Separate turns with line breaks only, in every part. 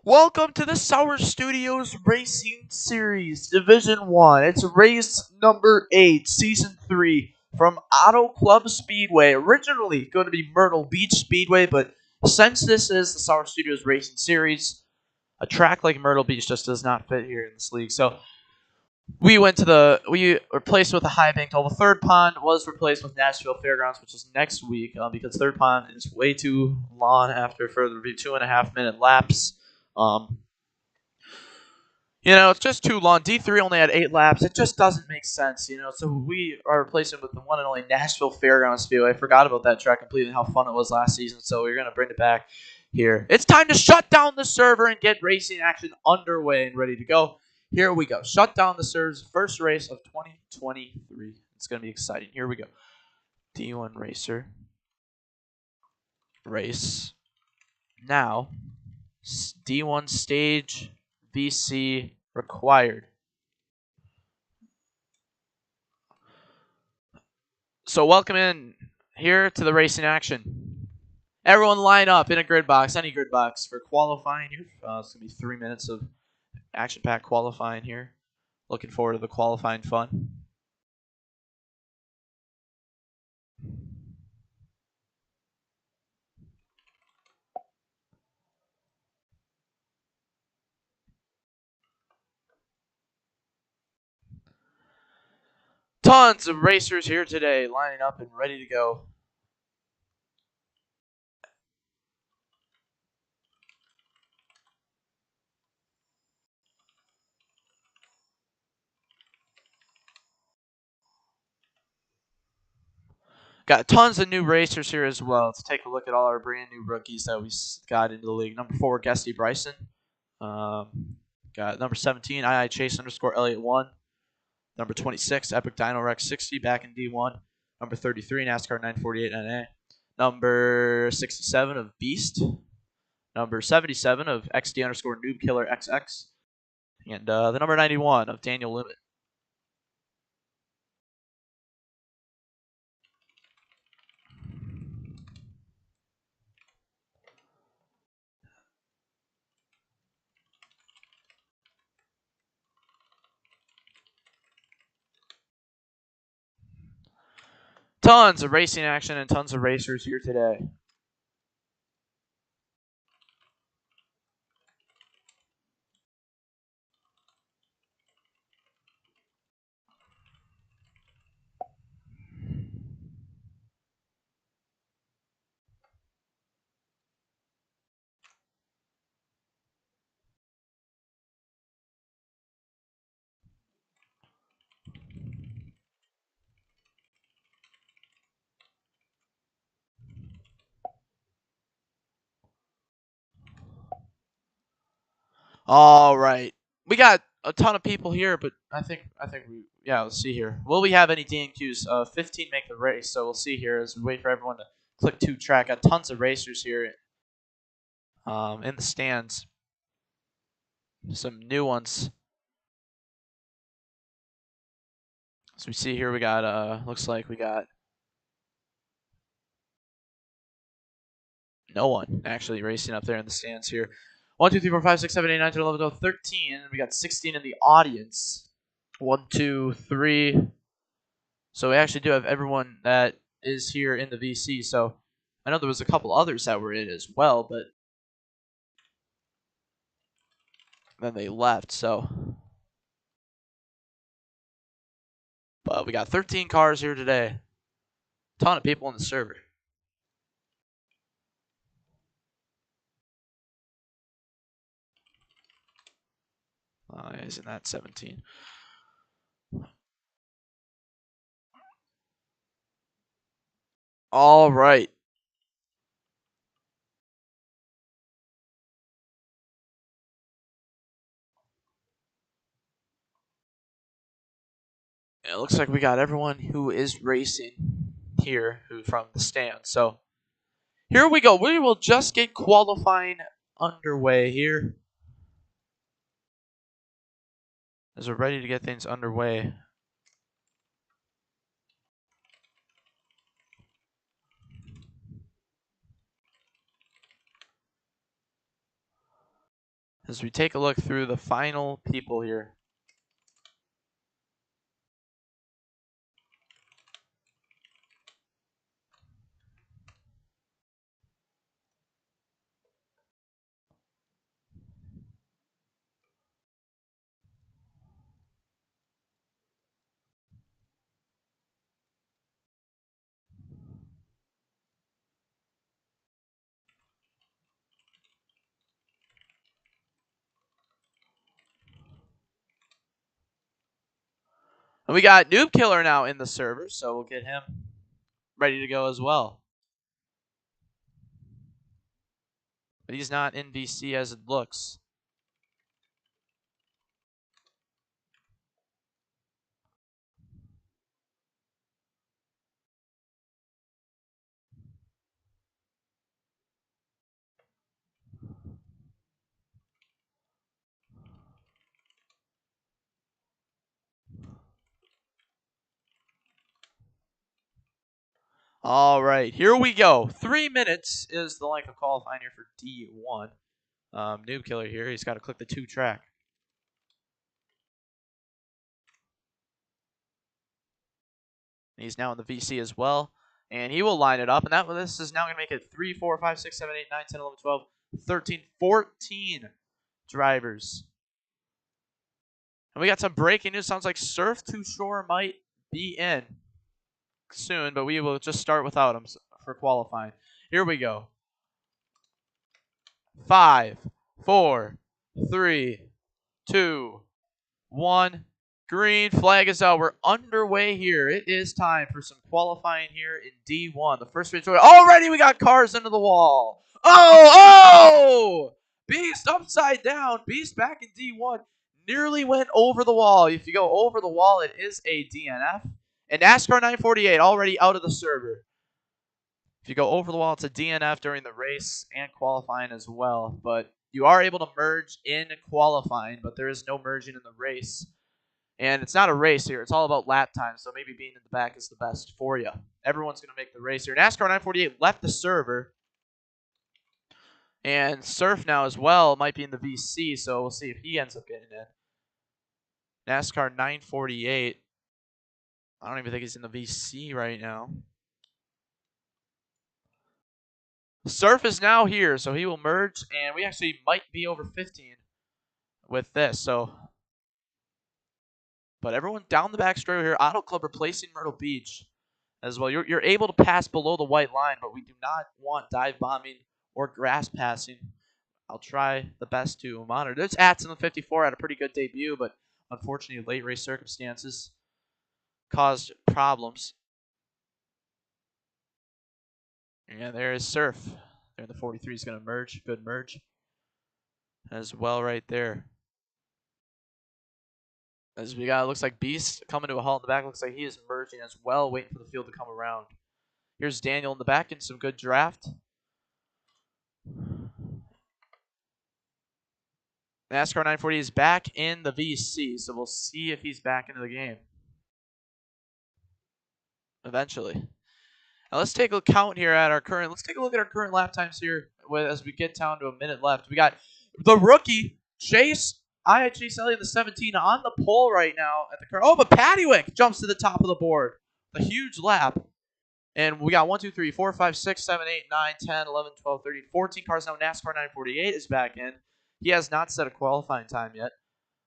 Welcome to the Sour Studios Racing Series, Division 1. It's race number 8, Season 3, from Auto Club Speedway. Originally going to be Myrtle Beach Speedway, but since this is the Sour Studios Racing Series, a track like Myrtle Beach just does not fit here in this league. So we replaced with a high banked oval. Third pond was replaced with Nashville Fairgrounds, which is next week because third pond is way too long after further review, 2.5 minute laps. Um, it's just too long. D3 only had 8 laps. It just doesn't make sense, So we are replacing with the one and only Nashville Fairgrounds Speedway. I forgot about that track completely, how fun it was last season. So we're gonna bring it back here. It's time to shut down the server and get racing action underway and ready to go. Here we go. Shut down the servers. First race of 2023. It's gonna be exciting. Here we go. D1 Racer. Race. Now. D1 stage. VC required. So welcome in here to the racing action. Everyone line up in a grid box, any grid box, for qualifying here. It's going to be 3 minutes of action-packed qualifying here. Looking forward to the qualifying fun. Tons of racers here today lining up and ready to go. Got tons of new racers here as well. Let's take a look at all our brand new rookies that we got into the league. Number 4, Guesty Bryson. Got number 17, II Chase _ Elliott 1. Number 26, Epic Dino Rex 60 back in D1. Number 33, NASCAR 948 NA. Number 67 of Beast. Number 77 of XD _ Noob Killer XX. And the number 91 of Daniel Limit. Tons of racing action and tons of racers here today. All right. We got a ton of people here, but I think let's see here. Will we have any DNQs? 15 make the race, so we'll see here as we wait for everyone to click to track. Got tons of racers here in the stands. Some new ones. So we see here we got looks like we got no one actually racing up there in the stands here. 1, 2, 3, 4, 5, 6, 7, 8, 9, 10, 11, 12, 13. And we got 16 in the audience. 1, 2, 3. So we actually do have everyone that is here in the VC. So I know there was a couple others that were in as well, but then they left. But we got 13 cars here today. Ton of people in the server. Isn't that 17? All right. It looks like we got everyone who is racing here who from the stand. So here we go. We will just get qualifying underway here. As we're ready to get things underway. As we take a look through the final people here. And we got Noob Killer now in the server, so we'll get him ready to go as well. But he's not in VC as it looks. All right, here we go. 3 minutes is the length of qualifying here for D1. Noob Killer here. He's got to click the 2 track. He's now in the VC as well. And he will line it up. And this is now going to make it 3, 4, 5, 6, 7, 8, 9, 10, 11, 12, 13, 14 drivers. And we got some breaking news. Sounds like Surf to Shore might be in soon, but we will just start without him for qualifying. Here we go. 5, 4, 3, 2, 1. Green flag is out. We're underway here. It is time for some qualifying here in D1. The first race already we got cars into the wall. Oh! Beast upside down. Beast back in D1. Nearly went over the wall. If you go over the wall, it is a DNF. And NASCAR 948 already out of the server. If you go over the wall, it's a DNF during the race and qualifying as well. But you are able to merge in qualifying, but there is no merging in the race. And it's not a race here. It's all about lap time, so maybe being in the back is the best for you. Everyone's going to make the race here. NASCAR 948 left the server. And Surf now as well might be in the VC, so we'll see if he ends up getting in. NASCAR 948. I don't even think he's in the VC right now. Surf is now here, so he will merge, and we actually might be over 15 with this. But everyone down the back straight here, Auto Club replacing Myrtle Beach as well. You're able to pass below the white line, but we do not want dive bombing or grass passing. I'll try the best to monitor. There's Ats in the 54 had a pretty good debut, but unfortunately late race circumstances caused problems. And there is Surf. There in the 43 is going to merge. Good merge as well right there. As we got, looks like Beast coming to a halt in the back. Looks like he is merging as well, waiting for the field to come around. Here's Daniel in the back in some good draft. NASCAR 940 is back in the VC, so we'll see if he's back into the game eventually. Now let's take a count here at our current. Let's take a look at our current lap times here as we get down to a minute left. We got the rookie Chase Elliott, the 17, on the pole right now at the current. Oh, but Pattywick jumps to the top of the board. A huge lap. And we got 1, 2, 3, 4, 5, 6, 7, 8, 9, 10, 11, 12, 13, 14 cars now. NASCAR 948 is back in. He has not set a qualifying time yet,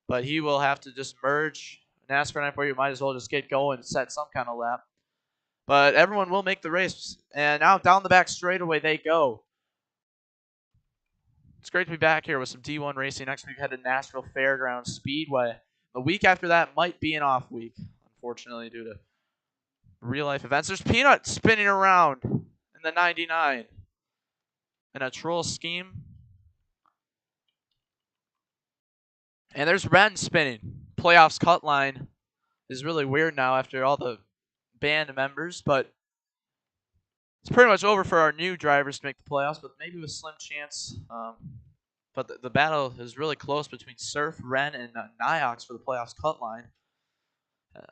but he will have to just merge. NASCAR 948 might as well just get going and set some kind of lap. But everyone will make the race. And now down the back straightaway they go. It's great to be back here with some D1 racing. Next week, we head to Nashville Fairgrounds Speedway. The week after that might be an off week, unfortunately, due to real-life events. There's Peanut spinning around in the 99 in a troll scheme. And there's Ren spinning. Playoffs cut line is really weird now after all the band members, but it's pretty much over for our new drivers to make the playoffs, but maybe with slim chance. But the battle is really close between Surf, Ren, and Niox for the playoffs cut line.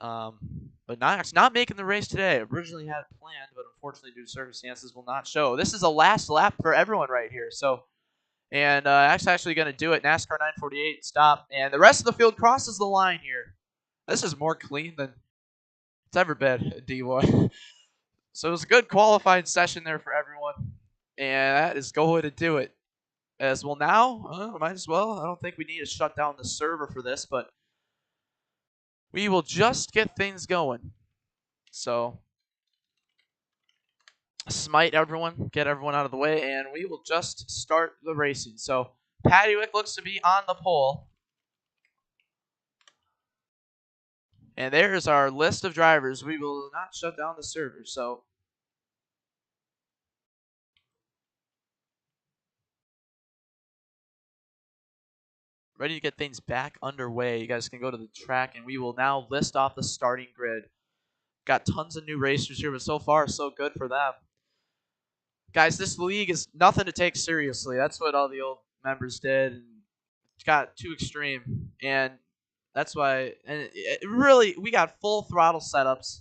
But Niox not making the race today. Originally had it planned, but unfortunately due to circumstances will not show. This is a last lap for everyone right here. So And that's actually going to do it. NASCAR 948 stop. And the rest of the field crosses the line here. This is more clean than it's ever been at D1. So it was a good qualifying session there for everyone. And that is going to do it. As well now, might as well. I don't think we need to shut down the server for this, but we will just get things going. So smite everyone, get everyone out of the way, and we will just start the racing. So Paddywick looks to be on the pole. And there's our list of drivers. We will not shut down the server. So ready to get things back underway. You guys can go to the track, and we will now list off the starting grid. Got tons of new racers here, but so far, so good for them. Guys, this league is nothing to take seriously. That's what all the old members did. And it got too extreme. And that's why, and really, we got full throttle setups.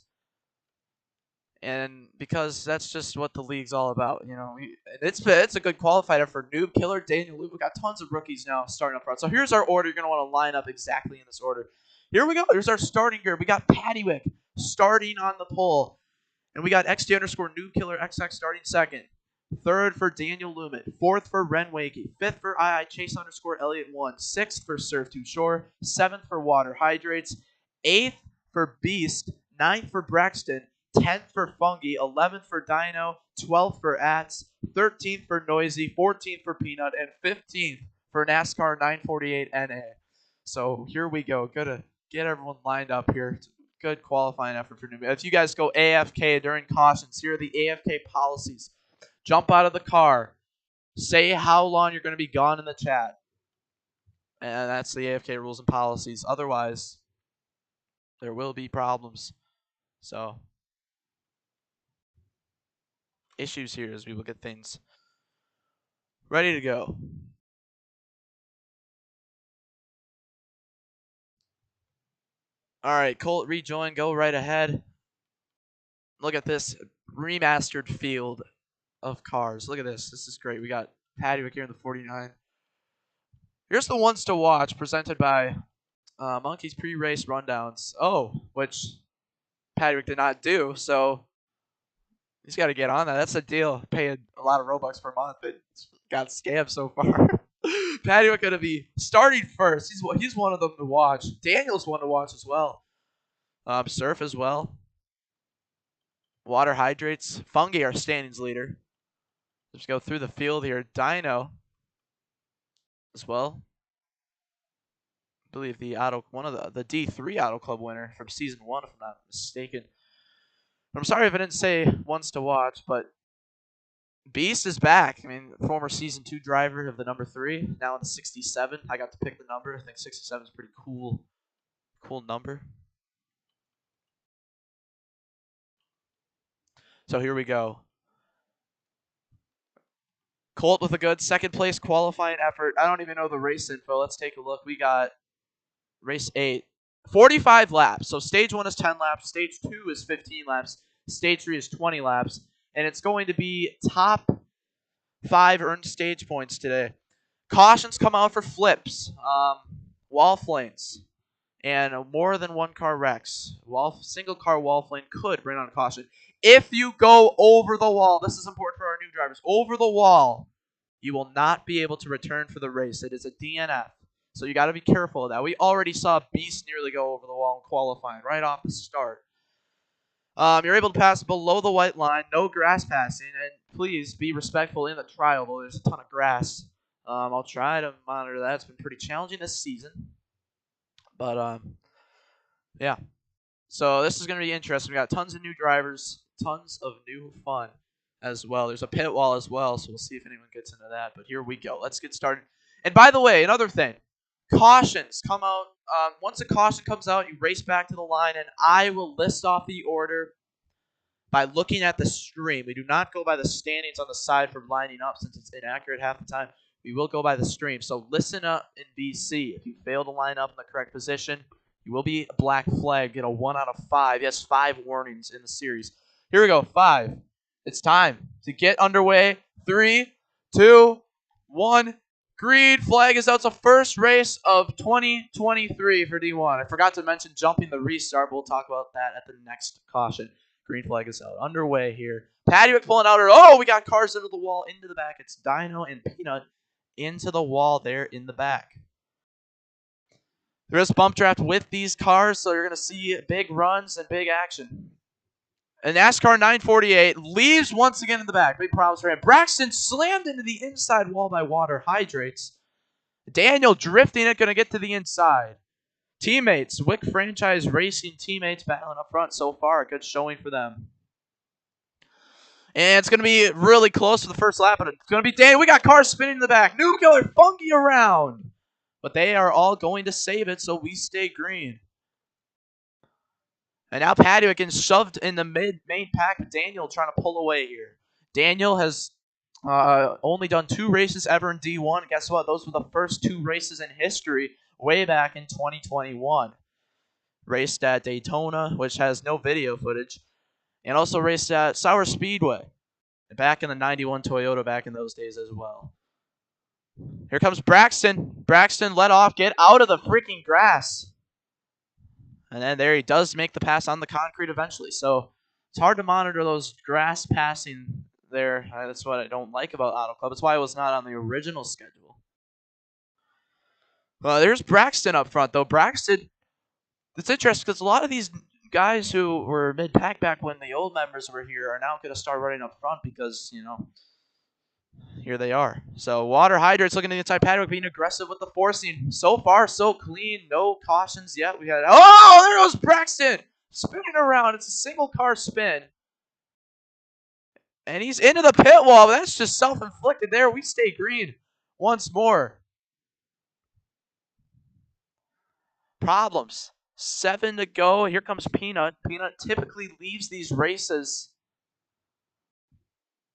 And because that's just what the league's all about, you know. It's a good qualifier for Noob Killer, Daniel Luke. We got tons of rookies now starting up front. So here's our order. You're going to want to line up exactly in this order. Here we go. Here's our starting grid. We got Paddywick starting on the pole. And we got XD underscore Noob Killer XX starting second. Third for Daniel Lumet. Fourth for Ren Wakey. Fifth for II Chase underscore Elliott 1. Sixth for Surf Too Shore. Seventh for Water Hydrates. Eighth for Beast. Ninth for Braxton. 10th for Fungi. 11th for Dino. 12th for Ats. 13th for Noisy. 14th for Peanut. And 15th for NASCAR 948 NA. So here we go. Gotta get everyone lined up here. Good qualifying effort for Newbie. If you guys go AFK during cautions, here are the AFK policies. Jump out of the car. Say how long you're going to be gone in the chat. And that's the AFK rules and policies. Otherwise, there will be problems. So, issues here as we look at things. Ready to go. All right, Colt, rejoin. Go right ahead. Look at this remastered field of cars. Look at this. This is great. We got Paddywick here in the 49. Here's the ones to watch presented by Monkey's pre-race rundowns. Oh, which Paddywick did not do, so he's got to get on that. That's a deal. Paying a lot of Robux per month. It got scammed so far. Paddywick going to be starting first. He's one of them to watch. Daniel's one to watch as well. Surf as well. Water Hydrates. Fungi, our standings leader. Let's go through the field here. Dino as well. I believe one of the D3 Auto Club winner from season 1, if I'm not mistaken. I'm sorry if I didn't say ones to watch, but Beast is back. I mean, former season 2 driver of the number 3, now in the 67. I got to pick the number. I think 67 is a pretty cool number. So here we go. Colt with a good second place qualifying effort. I don't even know the race info. Let's take a look. We got race 8. 45 laps. So stage 1 is 10 laps. Stage 2 is 15 laps. Stage 3 is 20 laps. And it's going to be top 5 earned stage points today. Cautions come out for flips, wall flames, and more than one car wrecks. Single car wall flame could bring on a caution. If you go over the wall, this is important for our new drivers, over the wall, you will not be able to return for the race. It is a DNF. So you got to be careful of that. We already saw Beast nearly go over the wall in qualifying right off the start. You're able to pass below the white line, no grass passing, and please be respectful in the trial, though there's a ton of grass. I'll try to monitor that. It's been pretty challenging this season. But, yeah. So this is going to be interesting. We got tons of new drivers, tons of new fun as well. There's a pit wall as well, so we'll see if anyone gets into that. But here we go. Let's get started. And by the way, another thing. Cautions come out. Once a caution comes out, you race back to the line, and I will list off the order by looking at the stream. We do not go by the standings on the side for lining up since it's inaccurate half the time. We will go by the stream. So listen up in BC. If you fail to line up in the correct position, you will be a black flag. Get a 1 out of 5. Yes, 5 warnings in the series. Here we go. 5. It's time to get underway. 3, 2, 1. Green flag is out. It's the first race of 2023 for D1. I forgot to mention jumping the restart. We'll talk about that at the next caution. Green flag is out. Underway here. Paddywick pulling out. Oh, we got cars into the wall, into the back. It's Dino and Peanut into the wall there in the back. There is bump draft with these cars, so you're going to see big runs and big action. And NASCAR 948 leaves once again in the back. Big problems for him. Braxton slammed into the inside wall by water hydrates. Daniel drifting it, going to get to the inside. Teammates, Wick Franchise Racing teammates battling up front so far. A good showing for them. And it's going to be really close for the first lap, but it's going to be Daniel. We got cars spinning in the back. New Killer funky around. But they are all going to save it, so we stay green. And now Paddywick getting shoved in the main pack, but Daniel trying to pull away here. Daniel has only done 2 races ever in D1. Guess what? Those were the first 2 races in history way back in 2021. Raced at Daytona, which has no video footage, and also raced at Sauer Speedway. And back in the 91 Toyota back in those days as well. Here comes Braxton. Braxton let off. Get out of the freaking grass. And then there he does make the pass on the concrete eventually. So it's hard to monitor those grass passing there. That's what I don't like about Auto Club. That's why it was not on the original schedule. There's Braxton up front, though. Braxton, it's interesting because a lot of these guys who were mid-pack back when the old members were here are now going to start running up front because, you know, here they are. So water hydrants looking to the inside. Paddock being aggressive with the forcing. So far, so clean. No cautions yet. We had there goes Braxton spinning around. It's a single car spin. And he's into the pit wall. But that's just self-inflicted there. We stay green once more. Problems. 7 to go. Here comes Peanut. Peanut typically leaves these races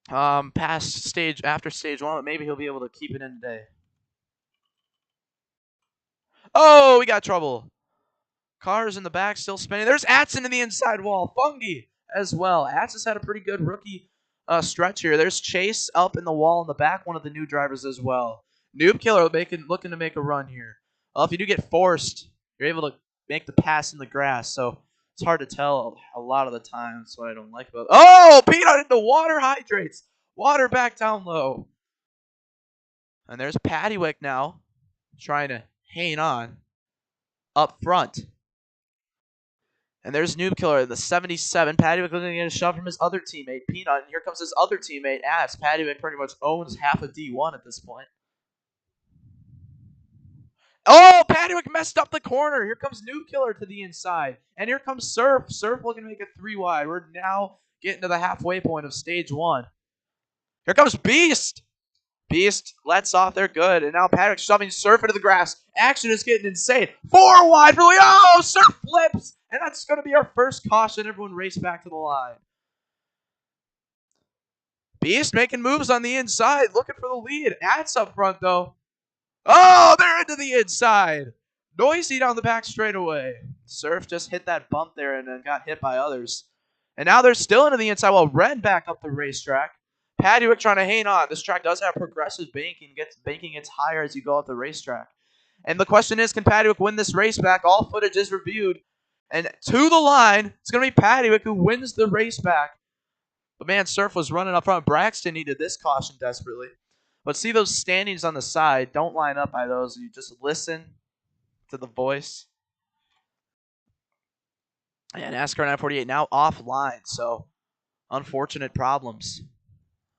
after stage 1, but maybe he'll be able to keep it in today. Oh, we got trouble. Cars in the back still spinning. There's Atson in the inside wall. Fungi as well. Atson's had a pretty good rookie stretch here. There's Chase up in the wall in the back, one of the new drivers as well. Noob Killer looking to make a run here. Well, if you do get forced, you're able to make the pass in the grass, so it's hard to tell a lot of the time. That's what I don't like about it. Oh, Peanut into water hydrates. Water back down low. And there's Paddywick now trying to hang on up front. And there's Noob Killer, the 77. Paddywick looking to get a shove from his other teammate, Peanut. And here comes his other teammate, Ats. Paddywick pretty much owns half of D1 at this point. Oh, Paddywick messed up the corner. Here comes Noob Killer to the inside. And here comes Surf. Surf looking to make it 3 wide. We're now getting to the halfway point of stage 1. Here comes Beast. Beast lets off. They're good. And now Paddock shoving Surf into the grass. Action is getting insane. 4 wide for Lee. Oh, Surf flips. And that's going to be our first caution. Everyone race back to the line. Beast making moves on the inside. Looking for the lead. Ats up front, though. Oh, they're into the inside. Noisy down the back straightaway. Surf just hit that bump there and then got hit by others. And now they're still into the inside while Red back up the racetrack. Paddywick trying to hang on. This track does have progressive banking. Banking gets higher as you go up the racetrack. And the question is, can Paddywick win this race back? All footage is reviewed. And to the line, it's going to be Paddywick who wins the race back. But man, Surf was running up front. Braxton needed this caution desperately. But see those standings on the side. Don't line up by those. You just listen to the voice. And NASCAR 948 now offline. So unfortunate problems.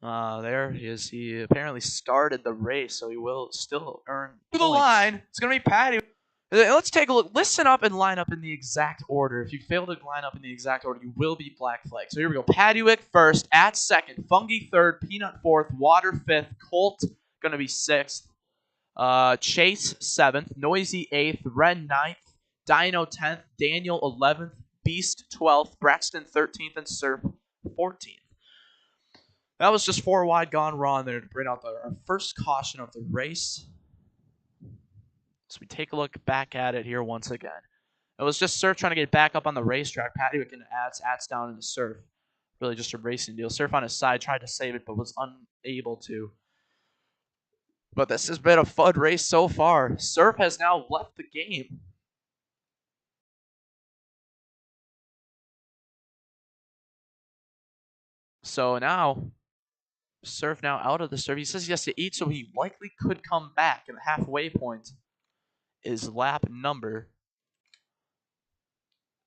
There he is. He apparently started the race, so he will still earn to the line. It's going to be Paddy. Let's take a look. Listen up and line up in the exact order. If you fail to line up in the exact order, you will be black flagged. So here we go. Paddywick first, Ats second, Fungi third, Peanut fourth, Water fifth, Colt going to be sixth, Chase seventh, Noisy eighth, Ren ninth, Dino 10th, Daniel 11th, Beast 12th, Braxton 13th, and Surf 14th. That was just 4 wide gone wrong there to bring out our first caution of the race. So we take a look back at it here once again. It was just Surf trying to get back up on the racetrack. Paddywick into Ats down into Surf. Really just a racing deal. Surf on his side tried to save it, but was unable to. But this has been a fun race so far. Surf has now left the game. So now, Surf now out of the serve. He says he has to eat, so he likely could come back. And the halfway point is lap number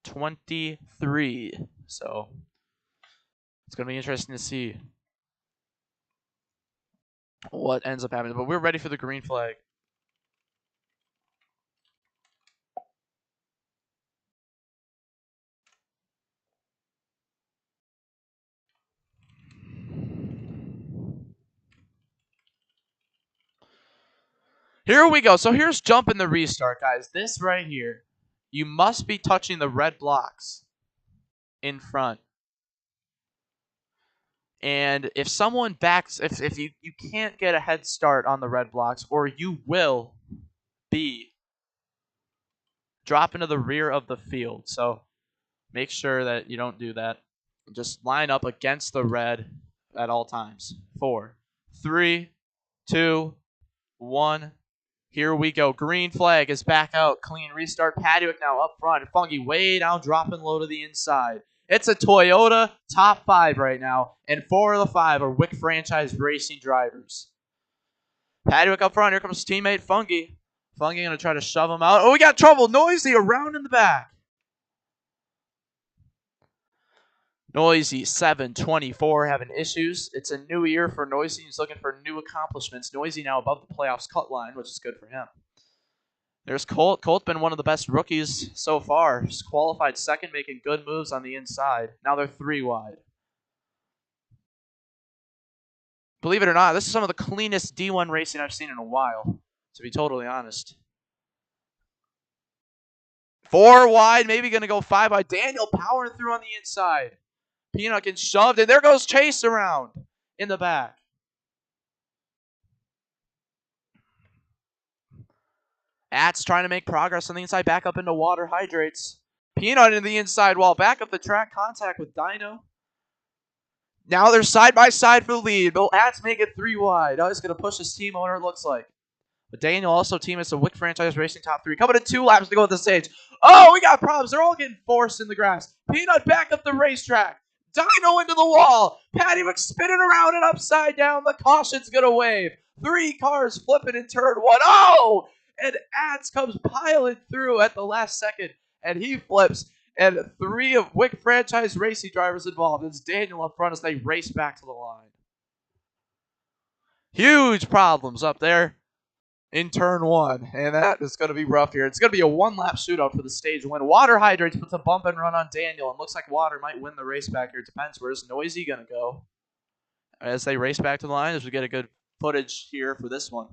23. So it's going to be interesting to see what ends up happening. But we're ready for the green flag. Here we go. So here's jump in the restart, guys. This right here, you must be touching the red blocks in front. And if someone backs, if you can't get a head start on the red blocks, or you will be dropping to the rear of the field. So make sure that you don't do that. Just line up against the red at all times. 4, 3, 2, 1. Here we go. Green flag is back out. Clean restart. Paddock now up front. Funky way down, dropping low to the inside. It's a Toyota top 5 right now, and 4 of the 5 are Wick franchise racing drivers. Paddock up front. Here comes teammate Funky. Funky going to try to shove him out. Oh, we got trouble. Noisy around in the back. Noisy 724 having issues. It's a new year for Noisy. He's looking for new accomplishments. Noisy now above the playoffs cut line, which is good for him. There's Colt. Colt's been one of the best rookies so far. He's qualified second, making good moves on the inside. Now they're 3 wide. Believe it or not, this is some of the cleanest D1 racing I've seen in a while, to be totally honest. 4 wide, maybe going to go 5 wide. Daniel powering through on the inside. Peanut gets shoved, and there goes Chase around in the back. At's trying to make progress on the inside, back up into water, hydrates. Peanut in the inside wall, back up the track, contact with Dino. Now they're side by side for the lead. But At's make it 3 wide. Now he's going to push his team owner, it looks like. But Daniel also teammates the Wick franchise racing top 3. Coming to 2 laps to go at the stage. Oh, we got problems. They're all getting forced in the grass. Peanut back up the racetrack. Dino into the wall. Patty Wick spinning around and upside down. The caution's going to wave. 3 cars flipping in turn 1. Oh! And Ats comes piling through at the last second. And he flips. And 3 of Wick franchise racing drivers involved. It's Daniel up front as they race back to the line. Huge problems up there in turn 1, and that is going to be rough here. It's going to be a 1-lap shootout for the stage win. Water Hydrates puts a bump and run on Daniel, and looks like Water might win the race back here. It depends. Where's Noisy going to go as they race back to the line, as we get a good footage here for this one.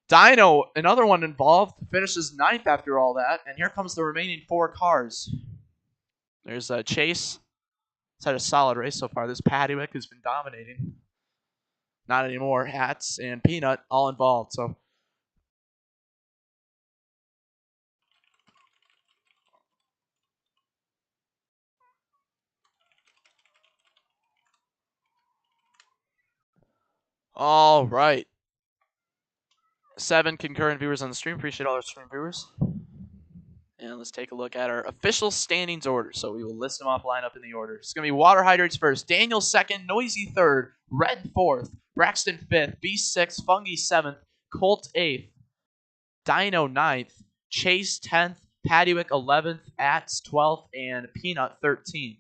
Dino, another one involved, finishes 9th after all that, and here comes the remaining 4 cars. There's Chase. He's had a solid race so far. This Paddywick has been dominating. Not anymore. Hats and Peanut all involved. So all right. 7 concurrent viewers on the stream. Appreciate all our stream viewers. And let's take a look at our official standings order. So we will list them off, line up in the order. It's going to be Water Hydrates first, Daniel second, Noisy third, Red fourth, Braxton fifth, Beast sixth, Fungi seventh, Colt eighth, Dino 9th, Chase 10th, Paddywick 11th, Ats 12th, and Peanut 13th.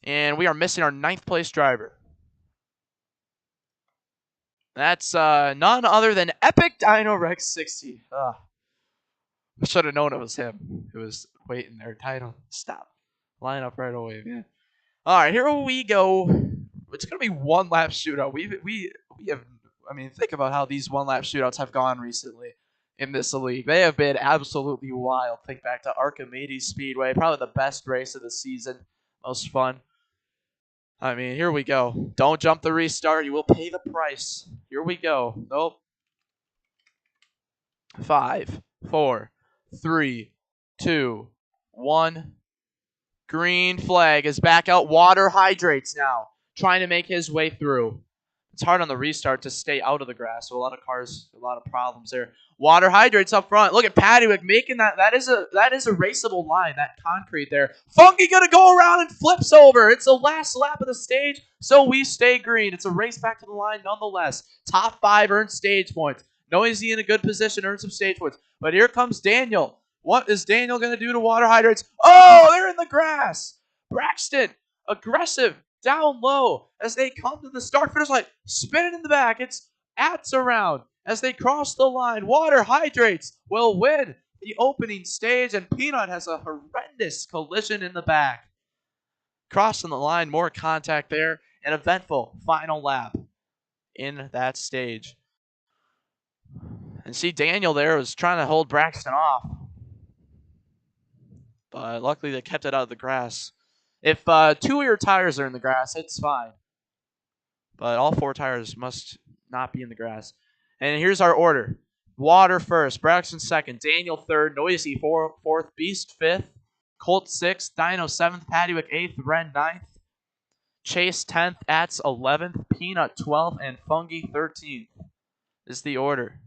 And we are missing our 9th place driver. That's none other than Epic Dino Rex 60. I should have known it was him. It was waiting there. Dino, stop. Line up right away, man. All right, here we go. It's going to be 1-lap shootout. We have, I mean, think about how these 1-lap shootouts have gone recently in this league. They have been absolutely wild. Think back to Archimedes Speedway, probably the best race of the season. Most fun. I mean, here we go. Don't jump the restart. You will pay the price. Here we go. Nope. 5, 4, 3, 2, 1. Green flag is back out. Water Hydrates now, trying to make his way through. It's hard on the restart to stay out of the grass. So a lot of cars, a lot of problems there. Water hydrates up front. Look at Paddywick making that. That is a raceable line. That concrete there. Funky gonna go around and flips over. It's the last lap of the stage, so we stay green. It's a race back to the line nonetheless. Top 5 earn stage points. Noisy in a good position, earns some stage points. But here comes Daniel. What is Daniel gonna do to water hydrates? Oh, they're in the grass. Braxton, aggressive. Down low as they come to the start finish line, spinning in the back. It's Ats around as they cross the line. Water hydrates will win the opening stage, and Peanut has a horrendous collision in the back. Crossing the line, more contact there, an eventful final lap in that stage. And see, Daniel there was trying to hold Braxton off, but luckily they kept it out of the grass. If 2 of your tires are in the grass, it's fine. But all 4 tires must not be in the grass. And here's our order. Water first, Braxton second, Daniel third, Noisy fourth, Beast fifth, Colt sixth, Dino seventh, Paddywick eighth, Ren ninth, Chase 10th, Ats 11th, Peanut 12th, and Fungi 13th is the order.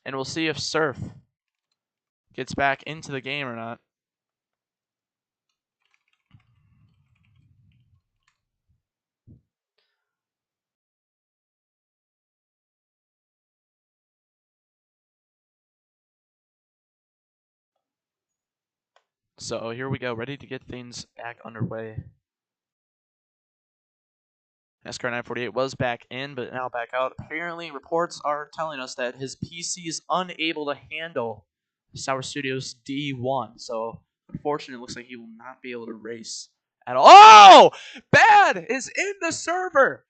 And we'll see if Surf gets back into the game or not. So here we go, ready to get things back underway. NASCAR 948 was back in, but now back out. Apparently, reports are telling us that his PC is unable to handle Sour Studios D1. So, unfortunately, it looks like he will not be able to race at all. Oh! Bad is in the server.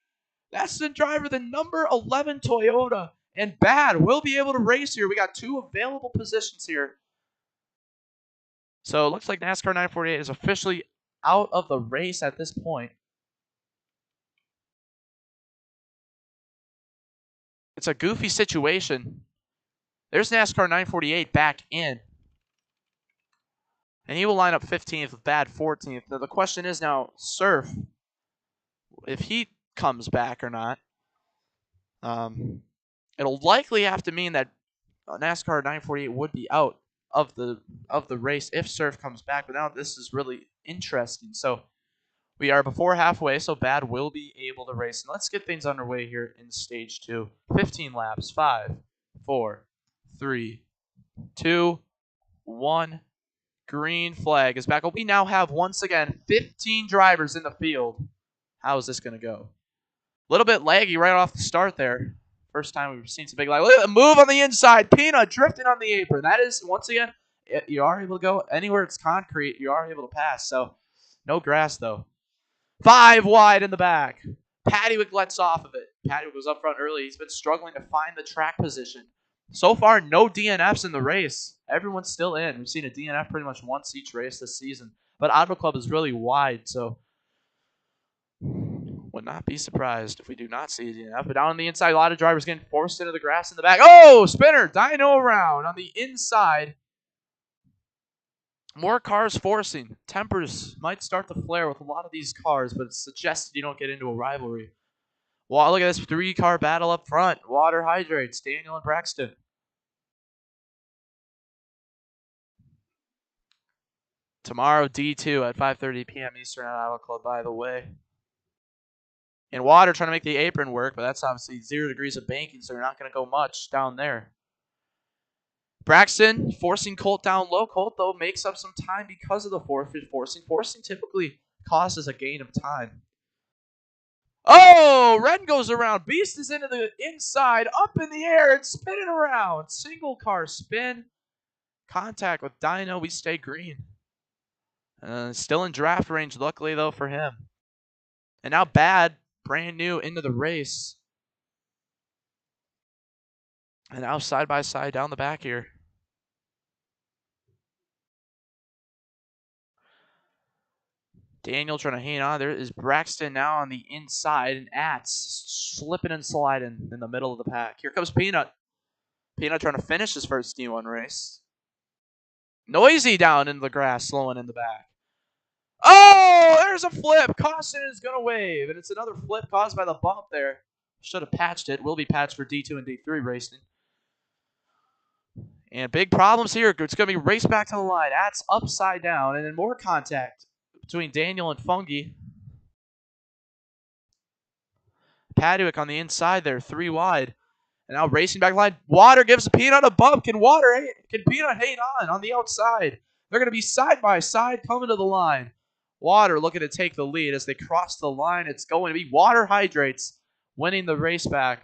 That's the driver, the number 11 Toyota. And Bad will be able to race here. We got 2 available positions here. So, it looks like NASCAR 948 is officially out of the race at this point. It's a goofy situation. There's NASCAR 948 back in. And he will line up 15th with Bad 14th. Now the question is now, Surf, if he comes back or not. It'll likely have to mean that NASCAR 948 would be out of the race if Surf comes back. But now this is really interesting. So we are before halfway, so Bad will be able to race. And let's get things underway here in stage 2. 15 laps. 5, 4, 3, 2, 1. Green flag is back. We now have, once again, 15 drivers in the field. How is this going to go? A little bit laggy right off the start there. First time we've seen some big lag. Look at the move on the inside. Peanut drifting on the apron. That is, once again, you are able to go anywhere it's concrete. You are able to pass. So, no grass, though. 5 wide in the back. Paddywick lets off of it. Paddywick was up front early. He's been struggling to find the track position. So far, no DNFs in the race. Everyone's still in. We've seen a DNF pretty much once each race this season. But Auto Club is really wide, so would not be surprised if we do not see a DNF. But down on the inside, a lot of drivers getting forced into the grass in the back. Oh, spinner, dyno around on the inside. More cars forcing. Tempers might start to flare with a lot of these cars, but it's suggested you don't get into a rivalry. Wow, look at this 3-car battle up front. Water hydrates, Daniel and Braxton. Tomorrow, D2 at 5:30 p.m. Eastern at Auto Club, by the way. And Water trying to make the apron work, but that's obviously 0 degrees of banking, so you're not going to go much down there. Braxton forcing Colt down low. Colt, though, makes up some time because of the forcing. Forcing typically causes a gain of time. Oh, Ren goes around. Beast is into the inside, up in the air, and spinning around. Single car spin. Contact with Dino. We stay green. Still in draft range, luckily, though, for him. And now Bad, brand new into the race. And now side by side down the back here. Daniel trying to hang on. There is Braxton now on the inside, and Ats slipping and sliding in the middle of the pack. Here comes Peanut. Peanut trying to finish his first D1 race. Noisy down in the grass, slowing in the back. Oh, there's a flip. Caution is going to wave, and it's another flip caused by the bump there. Should have patched it. Will be patched for D2 and D3 racing. And big problems here. It's going to be race back to the line. That's upside down. And then more contact between Daniel and Fungi. Paduick on the inside there, 3 wide. And now racing back line. Water gives Peanut a bump. Can Peanut hang on the outside? They're going to be side by side coming to the line. Water looking to take the lead as they cross the line. It's going to be Water Hydrates winning the race back.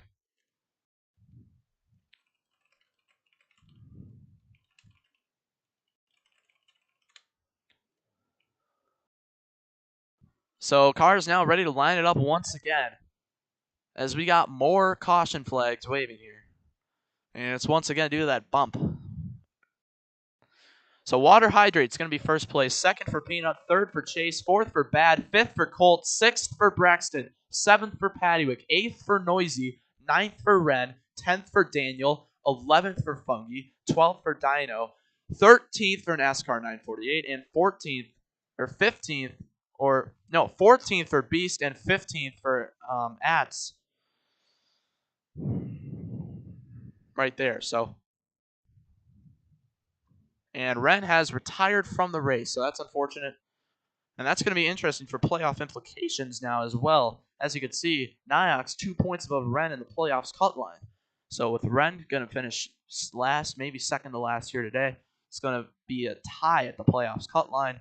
So cars now ready to line it up once again as we got more caution flags waving here. And it's once again due to that bump. So Water Hydrate's going to be first place, second for Peanut, third for Chase, fourth for Bad, fifth for Colt, sixth for Braxton, seventh for Paduick, eighth for Noisy, ninth for Ren, 10th for Daniel, 11th for Fungi, 12th for Dino, 13th for NASCAR 948, and 14th for Beast, and 15th for Ats. Right there, so. And Ren has retired from the race, so that's unfortunate. And that's going to be interesting for playoff implications now as well. As you can see, Niox 2 points above Ren in the playoffs cut line. So with Ren going to finish last, maybe second to last here today, it's going to be a tie at the playoffs cut line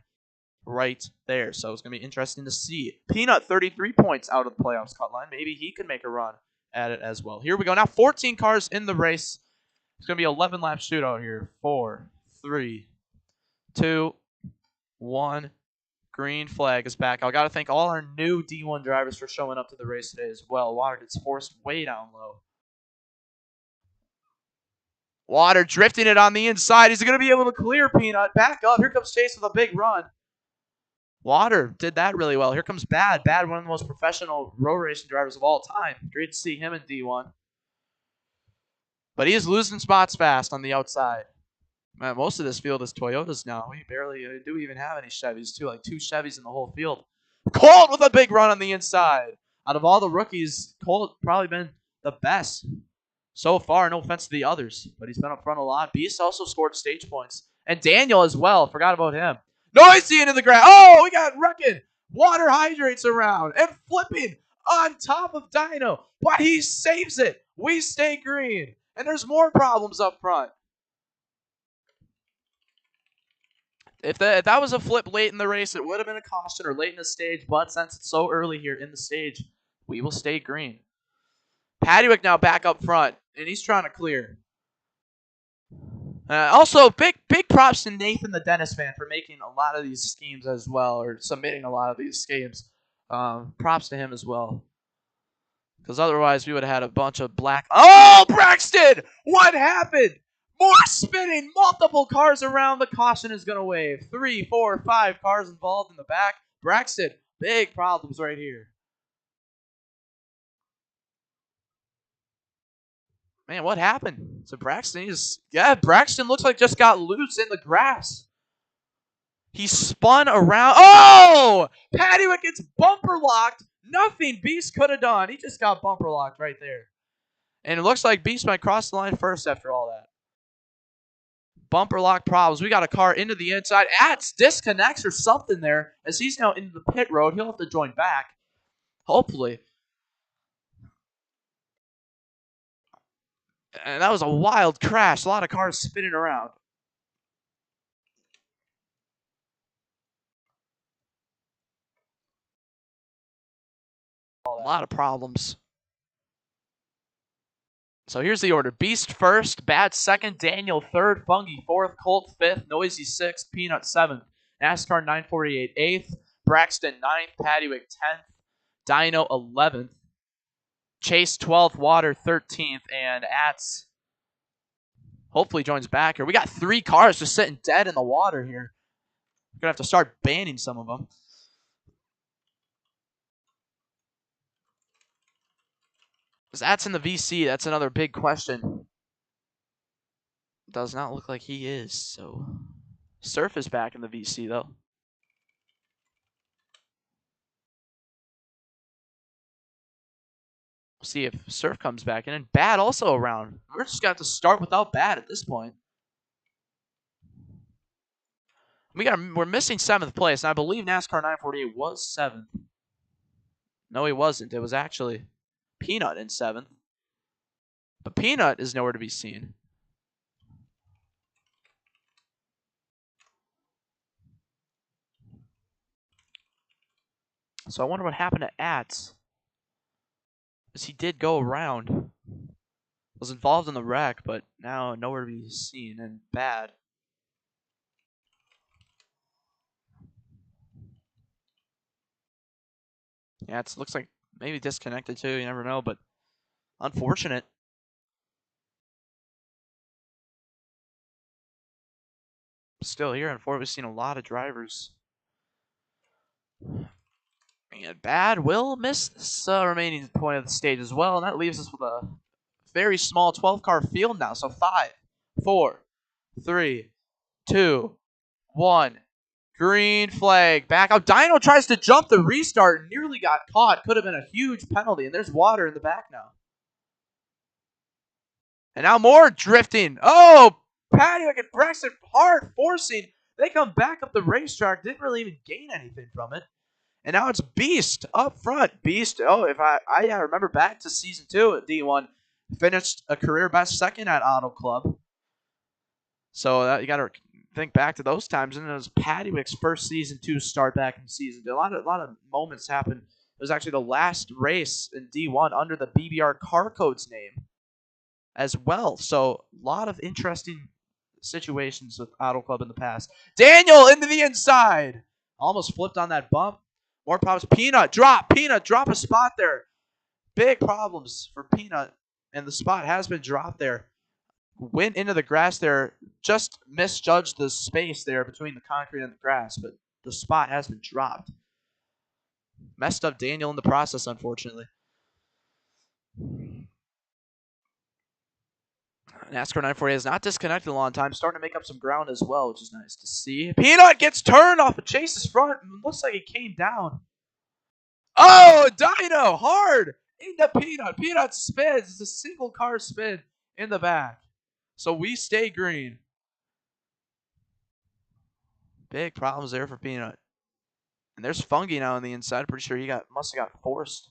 right there. So it's going to be interesting to see. Peanut 33 points out of the playoffs cut line. Maybe he can make a run at it as well. Here we go. Now 14 cars in the race. It's going to be 11 lap shootout here. 4, 3, 2, 1. Green flag is back. I got to thank all our new D1 drivers for showing up to the race today as well. Water gets forced way down low. Water drifting it on the inside. He's going to be able to clear Peanut. Back up. Here comes Chase with a big run. Water did that really well. Here comes Bad. Bad, one of the most professional road racing drivers of all time. Great to see him in D1. But he is losing spots fast on the outside. Man, most of this field is Toyotas now. We barely do even have any Chevys, too. Like 2 Chevys in the whole field. Colt with a big run on the inside. Out of all the rookies, Colt probably been the best so far. No offense to the others, but he's been up front a lot. Beast also scored stage points. And Daniel as well. Forgot about him. Noisy into the ground. Oh, we got wrecking. Water Hydrates around and flipping on top of Dino. But he saves it. We stay green. And there's more problems up front. If that was a flip late in the race, it would have been a caution or late in the stage. But since it's so early here in the stage, we will stay green. Paduick now back up front, and he's trying to clear. Also, big props to Nathan the Dennis fan for making a lot of these schemes as well, or submitting a lot of these schemes. Props to him as well. Because otherwise, we would have had a bunch of black... Oh, Braxton! What happened? More spinning, multiple cars around. The caution is going to wave. 3, 4, 5 cars involved in the back. Braxton, big problems right here. Man, what happened to Braxton? Braxton looks like just got loose in the grass. He spun around. Oh! Paduick gets bumper locked. Nothing Beast could have done. He just got bumper locked right there. And it looks like Beast might cross the line first after all that. Bumper lock problems. We got a car into the inside. Ats disconnects or something there as he's now into the pit road. He'll have to join back. Hopefully. And that was a wild crash. A lot of cars spinning around. A lot of problems. So here's the order. Beast first, Bad second, Daniel third, Fungi fourth, Colt fifth, Noisy sixth, Peanut seventh, NASCAR 948 eighth, Braxton ninth, Paduick 10th, Dino 11th, Chase 12th, Water 13th, and Ats hopefully joins back here. We got 3 cars just sitting dead in the water here. We're going to have to start banning some of them. Is Ats in the VC? That's another big question. Does not look like he is, so... Surf is back in the VC, though. See if Surf comes back in. And Bad also around. We're just got to start without Bad at this point. We're missing 7th place, and I believe NASCAR 948 was 7th. No, he wasn't. It was actually Peanut in 7th. But Peanut is nowhere to be seen. So I wonder what happened to Atz. Because he did go around. Was involved in the wreck, but now nowhere to be seen and Bad. Yeah, it looks like maybe disconnected too. You never know, but unfortunate. Still here, unfortunately, we've seen a lot of drivers. And Bad will miss this remaining point of the stage as well, and that leaves us with a very small 12-car field now. So 5, 4, 3, 2, 1. Green flag. Back out. Dino tries to jump the restart and nearly got caught. Could have been a huge penalty, and there's water in the back now. And now more drifting. Oh, Patty and Braxton hard forcing. They come back up the racetrack. Didn't really even gain anything from it. And now it's Beast up front. Beast, if I remember back to season 2 at D1. Finished a career best second at Auto Club. So you got to think back to those times. And it was Paddywick's first season 2 start back in season 2. A lot of moments happened. It was actually the last race in D1 under the BBR car codes name as well. So a lot of interesting situations with Auto Club in the past. Daniel into the inside. Almost flipped on that bump. More problems. Peanut, drop a spot there. Big problems for Peanut. And the spot has been dropped there. Went into the grass there. Just misjudged the space there between the concrete and the grass. But the spot has been dropped. Messed up Daniel in the process, unfortunately. NASCAR 948 is not disconnected a long time, starting to make up some ground as well, which is nice to see. Peanut gets turned off of Chase's front. Looks like he came down. Oh, Dino, hard into Peanut. Peanut spins. It's a single car spin in the back. So we stay green. Big problems there for Peanut. And there's Fungi now on the inside. Pretty sure he must have got forced.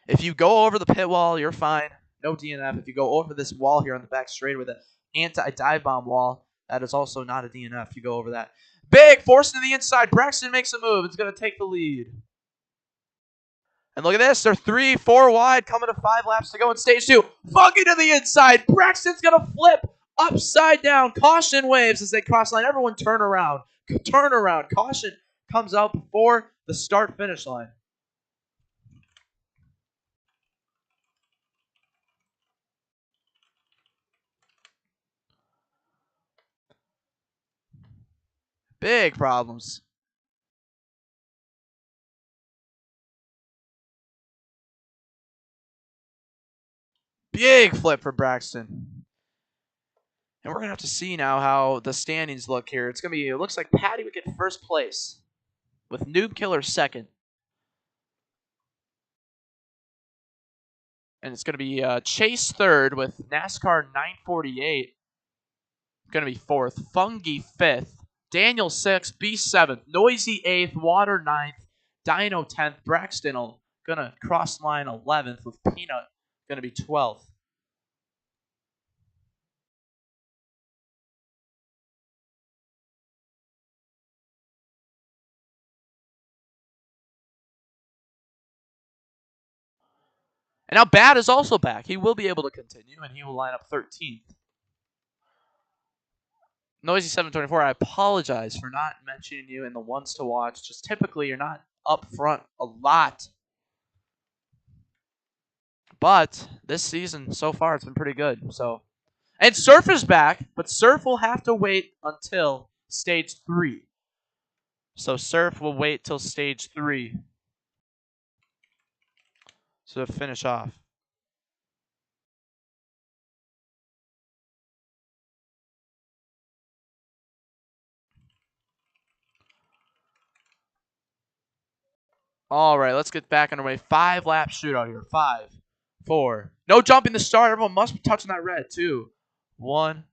If you go over the pit wall, you're fine. No DNF. If you go over this wall here on the back straight with an anti-dive bomb wall, that is also not a DNF. You go over that. Big force to the inside. Braxton makes a move. It's going to take the lead. And look at this. They're 3, 4 wide, coming to 5 laps to go in stage 2. Funky to the inside. Braxton's going to flip upside down. Caution waves as they cross line. Everyone turn around. Turn around. Caution comes out before the start-finish line. Big problems. Big flip for Braxton. And we're going to have to see now how the standings look here. It looks like Patty would get first place with Noob Killer second. And it's going to be Chase third with NASCAR 948. Going to be fourth. Fungi fifth. Daniel sixth. Beast seventh. Noisy eighth. Water ninth. Dino 10th. Braxton going to cross line 11th with Peanut going to be 12th. And now Bad is also back. He will be able to continue, and he will line up 13th. Noisy 724, I apologize for not mentioning you in the ones to watch. Just typically, you're not up front a lot. But this season, so far, it's been pretty good. And Surf is back, but Surf will have to wait until stage 3. So Surf will wait till stage 3 to finish off. All right, let's get back underway. 5-lap shootout here. 5, 4. No jumping the start. Everyone must be touching that red. 2, 1.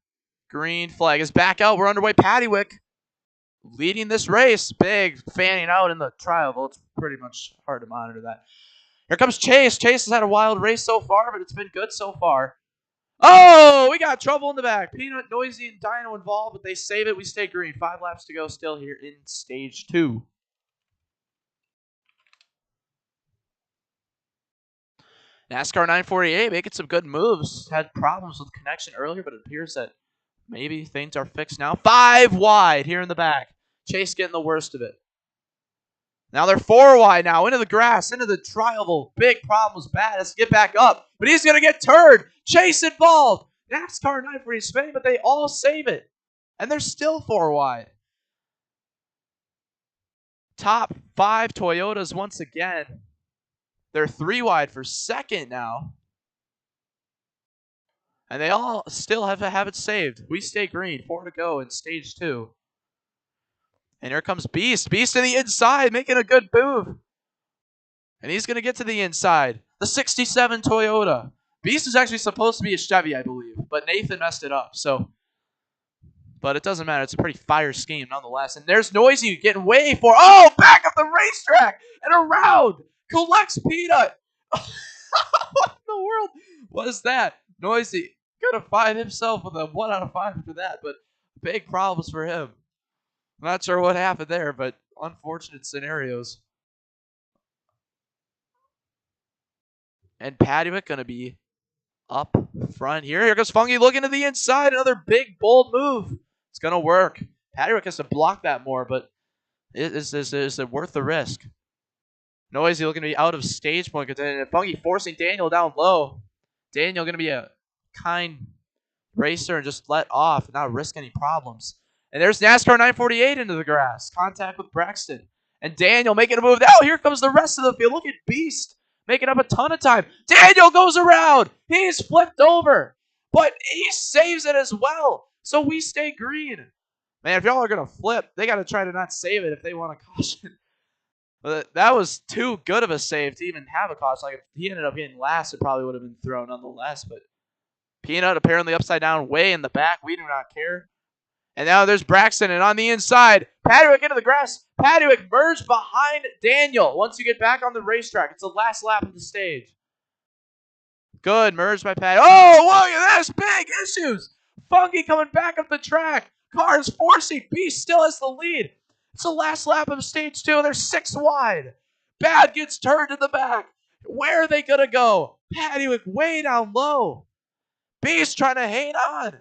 Green flag is back out. We're underway. Paddywick leading this race. Big fanning out in the trial. Well, it's pretty much hard to monitor that. Here comes Chase. Chase has had a wild race so far, but it's been good so far. Oh, we got trouble in the back. Peanut, Noisy, and Dino involved, but they save it. We stay green. 5 laps to go still here in stage 2. NASCAR 948 making some good moves. Had problems with connection earlier, but it appears that maybe things are fixed now. 5 wide here in the back. Chase getting the worst of it. Now they're 4 wide now. Into the grass, into the trial. Big problems. Bad. Let's get back up. But he's going to get turned. Chase involved. NASCAR 948 spinning, but they all save it. And they're still 4 wide. Top 5 Toyotas once again. They're 3 wide for second now. And they all still have it saved. We stay green. 4 to go in stage 2. And here comes Beast. Beast to the inside, making a good move. And he's going to get to the inside. The 67 Toyota. Beast is actually supposed to be a Chevy, I believe. But Nathan messed it up. But it doesn't matter. It's a pretty fire scheme nonetheless. And there's Noisy getting way for. Oh, back up the racetrack and around. Collects Peanut. What in the world was that? Noisy going to find himself with a 1 out of 5 after that. But big problems for him. I'm not sure what happened there, but unfortunate scenarios. And Paddywick going to be up front here. Here goes Funky looking to the inside. Another big, bold move. It's going to work. Paddywick has to block that more, but is it worth the risk? Noisy looking to be out of stage point. And Funky forcing Daniel down low. Daniel going to be a kind racer and just let off and not risk any problems. And there's NASCAR 948 into the grass. Contact with Braxton. And Daniel making a move. Oh, here comes the rest of the field. Look at Beast making up a ton of time. Daniel goes around. He's flipped over. But he saves it as well. So we stay green. Man, if y'all are going to flip, they got to try to not save it if they want a caution. But that was too good of a save to even have a caution. Like, if he ended up getting last, it probably would have been thrown nonetheless. But Peanut apparently upside down way in the back. We do not care. And now there's Braxton, and on the inside, Paddywick into the grass. Paddywick merged behind Daniel. Once you get back on the racetrack, it's the last lap of the stage. Good, merged by Paddy. Oh, look at this, big issues. Funky coming back up the track. Cars forcing. Beast still has the lead. It's the last lap of stage 2, and they're 6 wide. Bad gets turned in the back. Where are they going to go? Paddywick way down low. Beast trying to hang on.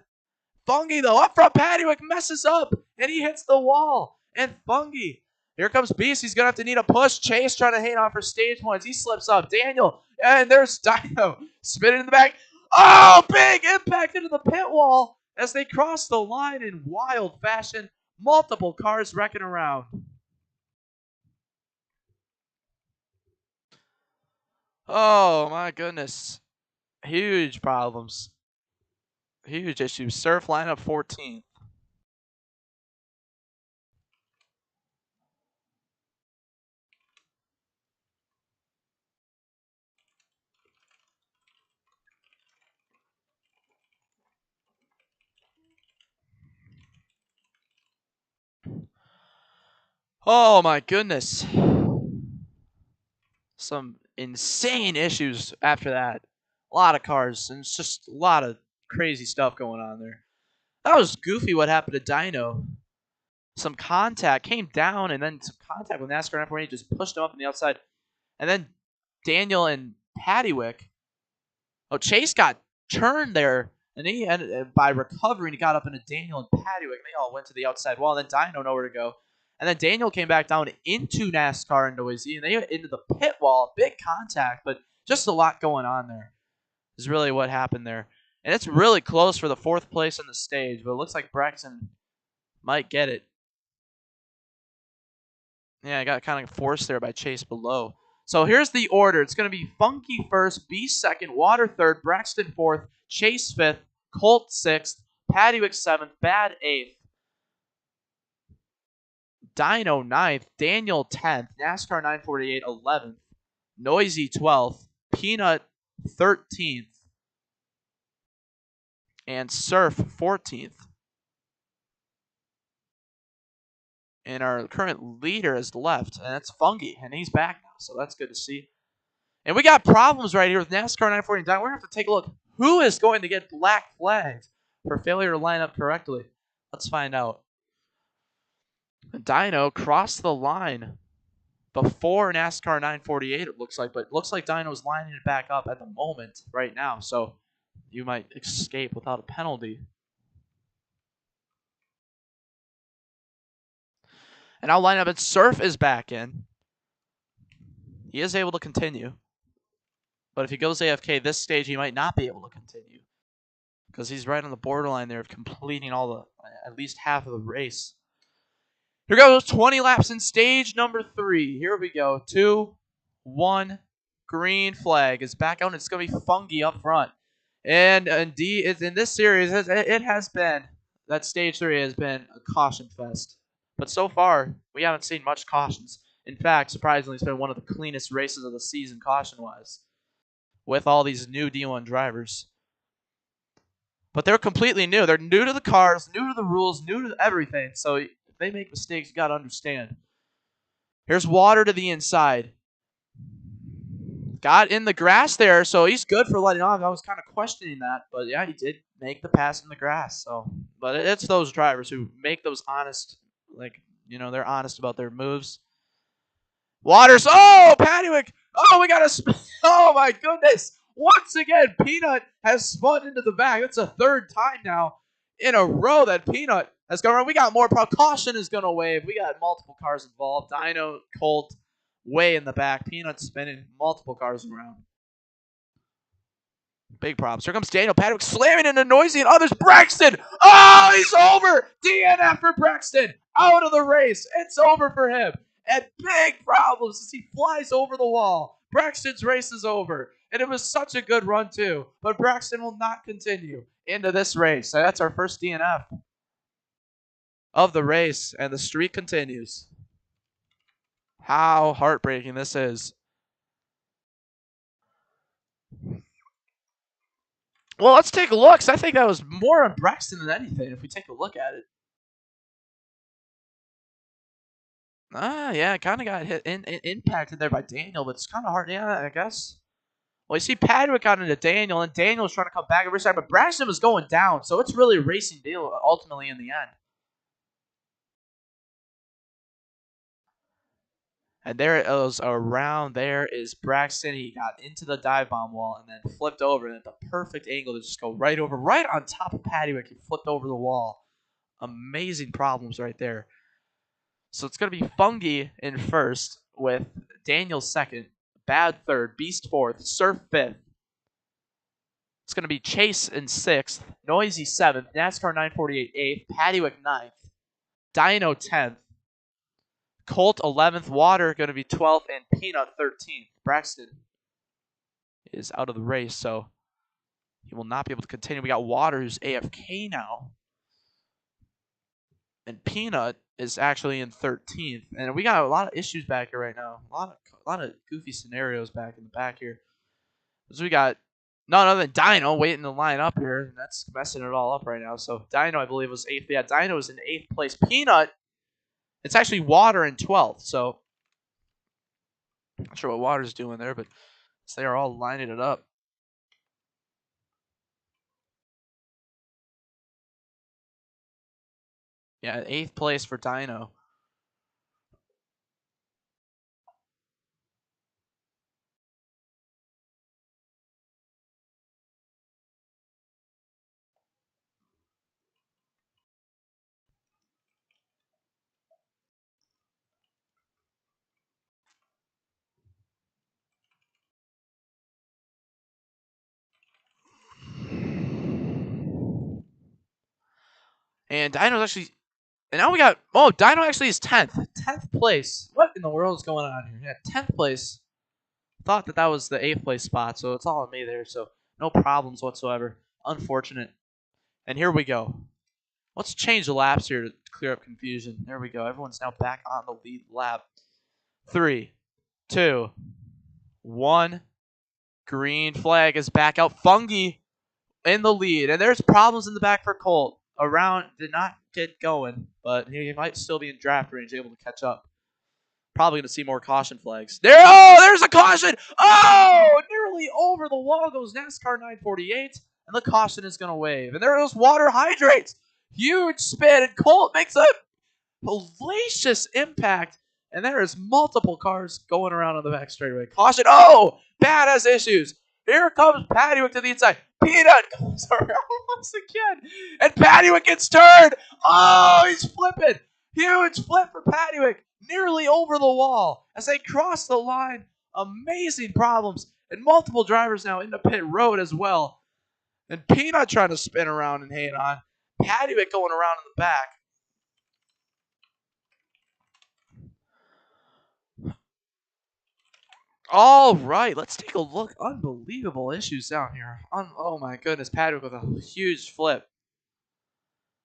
Fungy, though, up front, Paddywick messes up, and he hits the wall. And Fungy, here comes Beast. He's going to have to need a push. Chase trying to hang on for stage points. He slips up. Daniel, and there's Dino spinning in the back. Oh, big impact into the pit wall as they cross the line in wild fashion. Multiple cars wrecking around. Oh, my goodness. Huge problems. Huge issues. Surf lineup 14th. Oh my goodness. Some insane issues after that. A lot of cars, and it's just a lot of crazy stuff going on there. That was goofy what happened to Dino. Some contact came down, and then some contact with NASCAR 948 just pushed him up on the outside. And then Daniel and Paddywick. Oh, Chase got turned there, and he ended by recovering. He got up into Daniel and Paddywick. They all went to the outside wall. And then Dino nowhere to go. And then Daniel came back down into NASCAR and Noisy, and they went into the pit wall. Big contact, but just a lot going on there. Is really what happened there. And it's really close for the 4th place on the stage, but it looks like Braxton might get it. Yeah, I got kind of forced there by Chase below. So here's the order. It's going to be Funky first, Beast second, Water third, Braxton 4th, Chase 5th, Colt 6th, Paddywick 7th, Bad 8th. Dino 9th, Daniel 10th, NASCAR 948 11th, Noisy 12th, Peanut 13th, and Surf 14th. And our current leader has left, and that's Fungi, and he's back now, so that's good to see. And we got problems right here with NASCAR 940 Dino. We're going to have to take a look. Who is going to get black flagged for failure to line up correctly? Let's find out. Dino crossed the line before NASCAR 948, it looks like, but it looks like Dino's lining it back up at the moment right now, so you might escape without a penalty. And now line up, and Surf is back in. He is able to continue. But if he goes AFK this stage, he might not be able to continue. Because he's right on the borderline there of completing all the, at least half of the race. Here goes 20 laps in stage number 3. Here we go. 2, 1. Green flag is back out, and it's going to be Fungi up front. And indeed, in this series, it has been, that stage 3 has been a caution fest. But so far, we haven't seen much cautions. In fact, surprisingly, it's been one of the cleanest races of the season caution-wise, with all these new D1 drivers. But they're completely new. They're new to the cars, new to the rules, new to everything. So if they make mistakes, you got to understand. Here's Water to the inside. Got in the grass there, so he's good for letting off. I was kind of questioning that, but yeah, he did make the pass in the grass. So, but it's those drivers who make those honest, like, you know, they're honest about their moves. Waters, oh, Paddywick, oh, we got a, oh my goodness. Once again, Peanut has spun into the back. That's a third time now in a row that Peanut has gone around. We got more. Caution is going to wave. We got multiple cars involved. Dino, Colt, way in the back. Peanut spinning multiple cars around. Big problems. Here comes Daniel Paddock slamming into Noisy and others. Braxton! Oh, he's over! DNF for Braxton. Out of the race. It's over for him. And big problems as he flies over the wall. Braxton's race is over. And it was such a good run, too. But Braxton will not continue into this race. So that's our first DNF of the race. And the streak continues. How heartbreaking this is. Well, let's take a look. Cause I think that was more on Braxton than anything if we take a look at it. Yeah, kind of got hit impacted there by Daniel, but it's kind of hard. Yeah, I guess. Well, you see Padwick got into Daniel, and Daniel was trying to come back every side, but Braxton was going down, so it's really a racing deal ultimately in the end. And there it goes around. There is Braxton. He got into the dive bomb wall and then flipped over, and at the perfect angle to just go right over, right on top of Padwick. He flipped over the wall. Amazing problems right there. So it's going to be Fungi in first with Daniel second, Bad third, Beast fourth, Surf fifth. It's going to be Chase in sixth, Noisy seventh, NASCAR 948 eighth, Paddywick ninth, Dino 10th, Colt 11th, Water going to be 12th, and Peanut 13th. Braxton is out of the race, so he will not be able to continue. We got Water, who's AFK now. And Peanut is actually in 13th. And we got a lot of issues back here right now. A lot of goofy scenarios back in the back here. So we got none other than Dino waiting to line up here. And that's messing it all up right now. So Dino, I believe, was 8th. Yeah, Dino was in 8th place. Peanut, it's actually Water in 12th. So I'm not sure what Water's doing there, but they are all lining it up. Yeah, 8th place for Dino. And Dino's actually... And now we got... Oh, Dino actually is 10th. 10th place. What in the world is going on here? Yeah, 10th place. Thought that was the 8th place spot, so it's all on me there. So no problems whatsoever. Unfortunate. And here we go. Let's change the laps here to clear up confusion. There we go. Everyone's now back on the lead lap. 3, 2, 1. Green flag is back out. Fungi in the lead. And there's problems in the back for Colt. Around did not get going, but he might still be in draft range, able to catch up. Probably going to see more caution flags. There's a caution. Oh, nearly over the wall goes NASCAR 948, and the caution is going to wave. And there goes water hydrates. Huge spin, and Colt makes a hellacious impact. And there is multiple cars going around on the back straightaway. Caution. Oh, Pat has issues. Here comes Pattywick to the inside. Peanut comes around once again. And Pattywick gets turned. Oh, he's flipping. Huge flip for Pattywick. Nearly over the wall. As they cross the line. Amazing problems. And multiple drivers now into pit road as well. And Peanut trying to spin around and hang on. Pattywick going around in the back. All right, let's take a look. Unbelievable issues down here. Oh my goodness, Patrick with a huge flip.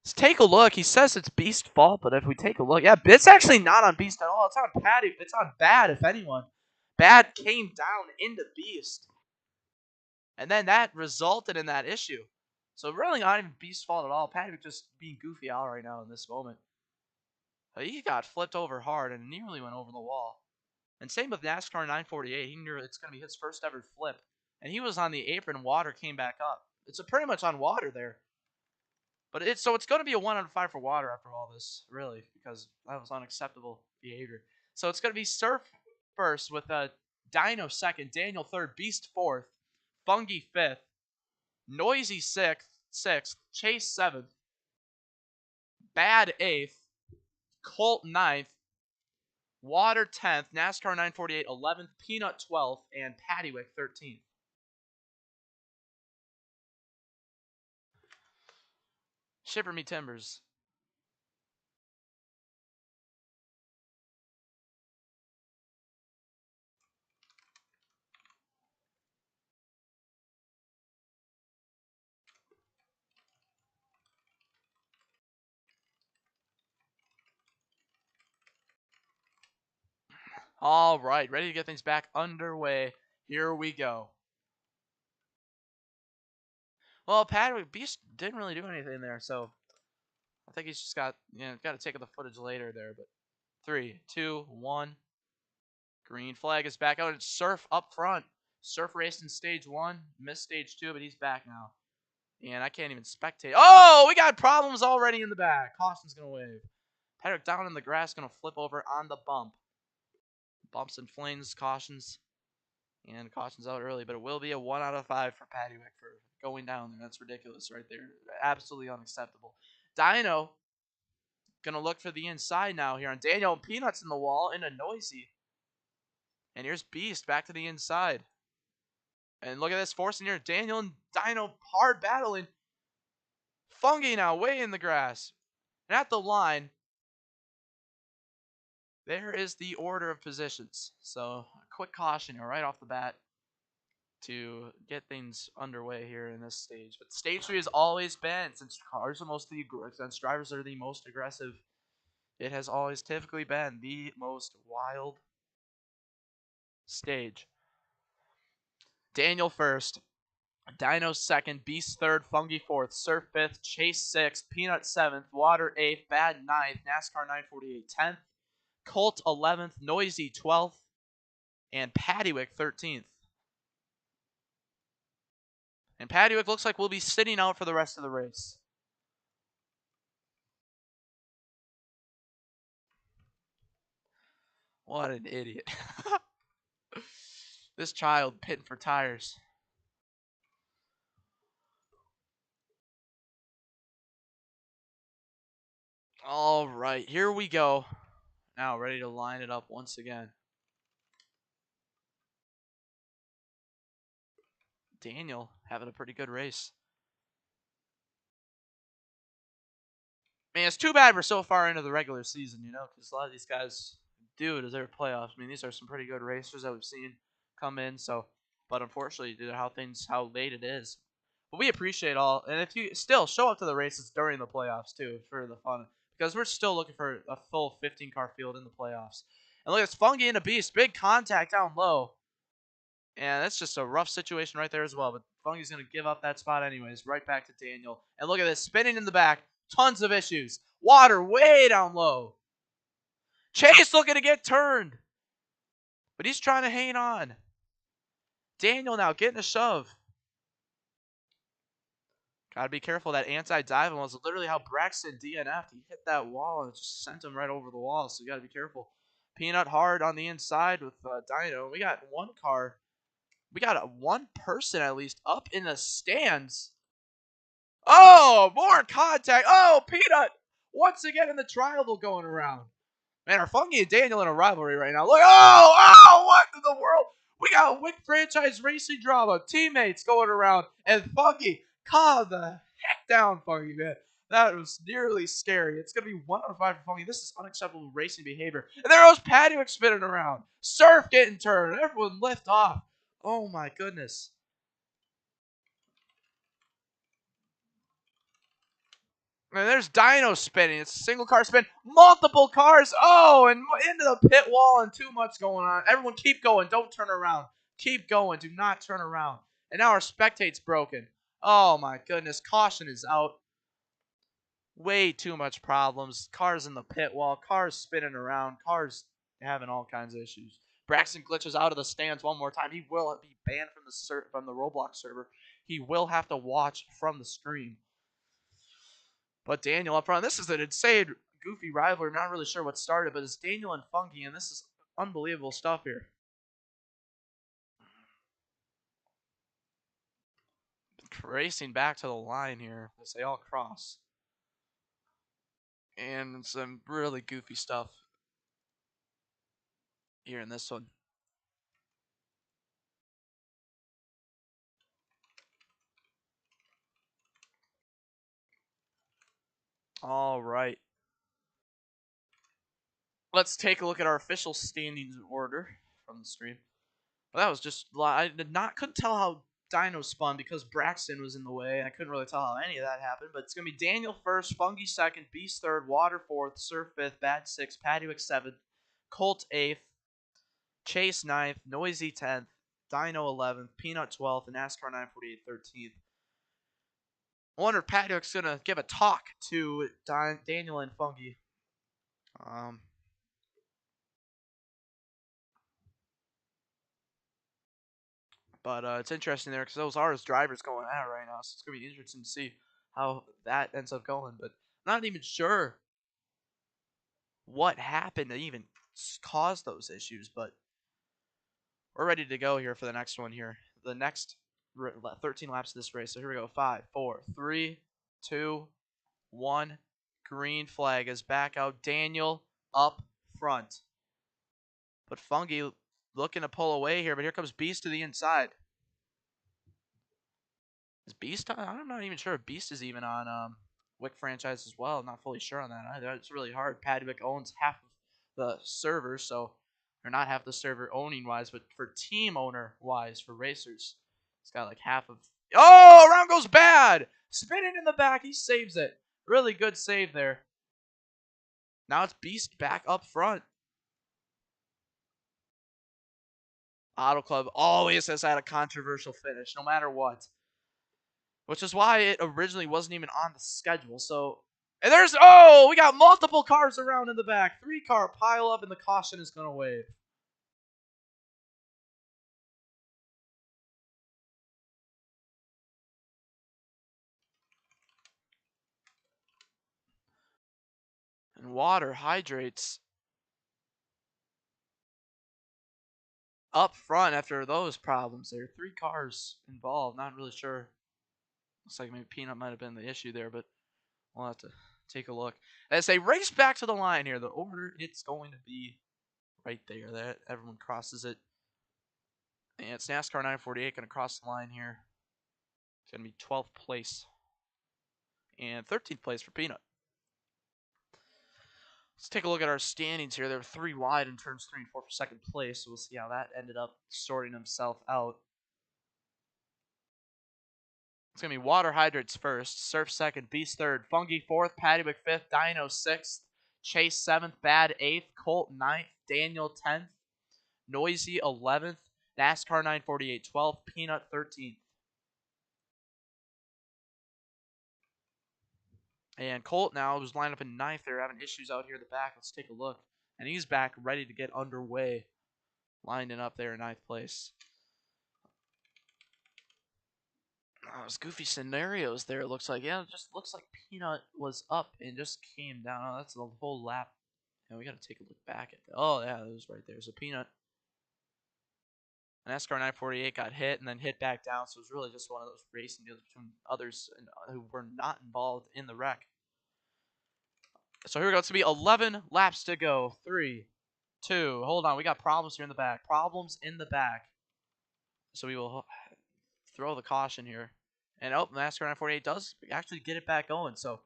Let's take a look. He says it's Beast's fault, but if we take a look, yeah, it's actually not on Beast at all. It's on Patty. It's on Bad, if anyone. Bad came down into Beast. And then that resulted in that issue. So really not even Beast's fault at all. Patrick just being goofy out right now in this moment. But he got flipped over hard and nearly went over the wall. And same with NASCAR 948. He knew it's going to be his first ever flip. And he was on the apron. Water came back up. It's pretty much on water there. But it's going to be a 1 out of 5 for Water after all this, really, because that was unacceptable behavior. So it's going to be Surf first with Dino second, Daniel third, Beast fourth, Fungi fifth, Noisy sixth, Chase seventh, Bad eighth, Colt ninth, Water 10th, NASCAR 948 11th, Peanut 12th, and Pattywick 13th. Shipper me timbers. All right, ready to get things back underway. Here we go. Well, Pattywick Beast didn't really do anything there, so I think he's just got to take the footage later there. But 3, 2, 1. Green flag is back out. It's Surf up front. Surf raced in stage 1, missed stage 2, but he's back now. And I can't even spectate. Oh, we got problems already in the back. Caution's gonna wave. Pattywick down in the grass, gonna flip over on the bump. Bumps and flames, cautions. And cautions out early, but it will be a 1 out of 5 for Pattywick for going down there. That's ridiculous right there. Absolutely unacceptable. Dino gonna look for the inside now here on Daniel. Peanuts in the wall into Noisy. And here's Beast back to the inside. And look at this, forcing here. Daniel and Dino hard battling. Fungi now way in the grass. And at the line, there is the order of positions. So a quick caution here right off the bat to get things underway here in this stage. But stage 3 has always been, since drivers are the most aggressive, it has always typically been the most wild stage. Daniel first, Dino second, Beast third, Fungi fourth, Surf fifth, Chase sixth, Peanut seventh, Water eighth, Bad ninth, NASCAR 948 10th, Colt 11th, Noisy 12th, and Pattywick 13th. And Pattywick looks like we'll be sitting out for the rest of the race. What an idiot. This child pitting for tires. All right, here we go. Now ready to line it up once again. Daniel having a pretty good race. Man, it's too bad we're so far into the regular season, because a lot of these guys do deserve playoffs. I mean, these are some pretty good racers that we've seen come in. So, but unfortunately, due to how late it is, But we appreciate all, and if you still show up to the races during the playoffs too for the fun, because we're still looking for a full 15-car field in the playoffs. And look, it's Fungi and a Beast, big contact down low, and that's just a rough situation right there as well. But Fungi's gonna give up that spot anyways. Right back to Daniel, and look at this spinning in the back, tons of issues. Water way down low. Chase looking to get turned, but he's trying to hang on. Daniel now getting a shove. Gotta be careful. That anti-diving was literally how Braxton DNF'd. He hit that wall and it just sent him right over the wall. So you gotta be careful. Peanut hard on the inside with Dino. We got one car. We got one person at least up in the stands. Oh, more contact. Oh, Peanut once again in the triangle going around. Man, are Fungi and Daniel in a rivalry right now? Look, what in the world? We got Wick franchise racing drama, teammates going around, and Fungi, calm the heck down, Fungi, man. That was nearly scary. It's going to be 1 out of 5 for Fungi. This is unacceptable racing behavior. And there goes Patio spinning around. Surf getting turned. Everyone lift off. Oh, my goodness. And there's Dino spinning. It's a single car spin. Multiple cars. Oh, and into the pit wall and too much going on. Everyone keep going. Don't turn around. Keep going. Do not turn around. And now our spectate's broken. Oh, my goodness. Caution is out. Way too much problems. Cars in the pit wall. Cars spinning around. Cars having all kinds of issues. Braxton glitches out of the stands one more time. He will be banned from the Roblox server. He will have to watch from the stream. But Daniel up front, this is an insane, goofy rivalry. I'm not really sure what started, but it's Daniel and Funky, and this is unbelievable stuff here. Racing back to the line here as they all cross. And some really goofy stuff here in this one. All right. Let's take a look at our official standings order from the stream. Well, that was just, I couldn't tell how Dino spun because Braxton was in the way. I couldn't really tell how any of that happened, but it's going to be Daniel first, Fungi second, Beast third, Water fourth, Surf fifth, Bad sixth, Patio seventh, Colt eighth, Chase ninth, Noisy 10th, Dino 11th, Peanut 12th, and NASCAR 948 13th. I wonder if Patio's going to give a talk to Daniel and Fungi. But it's interesting there because those are his drivers going at it right now. So it's going to be interesting to see how that ends up going. But I'm not even sure what happened to even cause those issues. But we're ready to go here for the next one here. The next 13 laps of this race. So here we go. 5, 4, 3, 2, 1. Green flag is back out. Daniel up front. But Fungi looking to pull away here. But here comes Beast to the inside. Is Beast on? I'm not even sure if Beast is even on Wick franchise as well. I'm not fully sure on that either. It's really hard. Patty Wick owns half of the server, so or not half the server owning wise, but for team owner wise for racers, it's got like half of. Oh, around goes bad. Spinning in the back, he saves it. Really good save there. Now it's Beast back up front. Auto Club always has had a controversial finish, no matter what. Which is why it originally wasn't even on the schedule. So, and there's, we got multiple cars around in the back. 3-car pile up, and the caution is going to wave. And Water hydrates up front after those problems. There are 3 cars involved. Not really sure. Looks like maybe Peanut might have been the issue there, but we'll have to take a look. As they race back to the line here, the order, it's going to be right there. That everyone crosses it. And it's NASCAR 948 going to cross the line here. It's going to be 12th place. And 13th place for Peanut. Let's take a look at our standings here. They were 3 wide in turns 3 and 4 for second place. So we'll see how that ended up sorting himself out. It's going to be Water Hydrates first, Surf second, Beast third, Fungi fourth, Pattywick fifth, Dino sixth, Chase seventh, Bad eighth, Colt ninth, Daniel 10th, Noisy 11th, NASCAR 948 12th, Peanut 13th. And Colt now was lined up in ninth. They're having issues out here in the back. Let's take a look. And he's back ready to get underway. Lining up there in ninth place. Oh, there's goofy scenarios there, it looks like. Yeah, it just looks like Peanut was up and just came down. Oh, that's the whole lap. And we got to take a look back at that. Oh, yeah, it was right there. So Peanut. And NASCAR 948 got hit and then hit back down. So it was really just one of those racing deals between others who were not involved in the wreck. So here we go. It's going to be 11 laps to go. 3, 2. Hold on. We got problems here in the back. Problems in the back. So we will throw the caution here. And NASCAR 948 does actually get it back going. So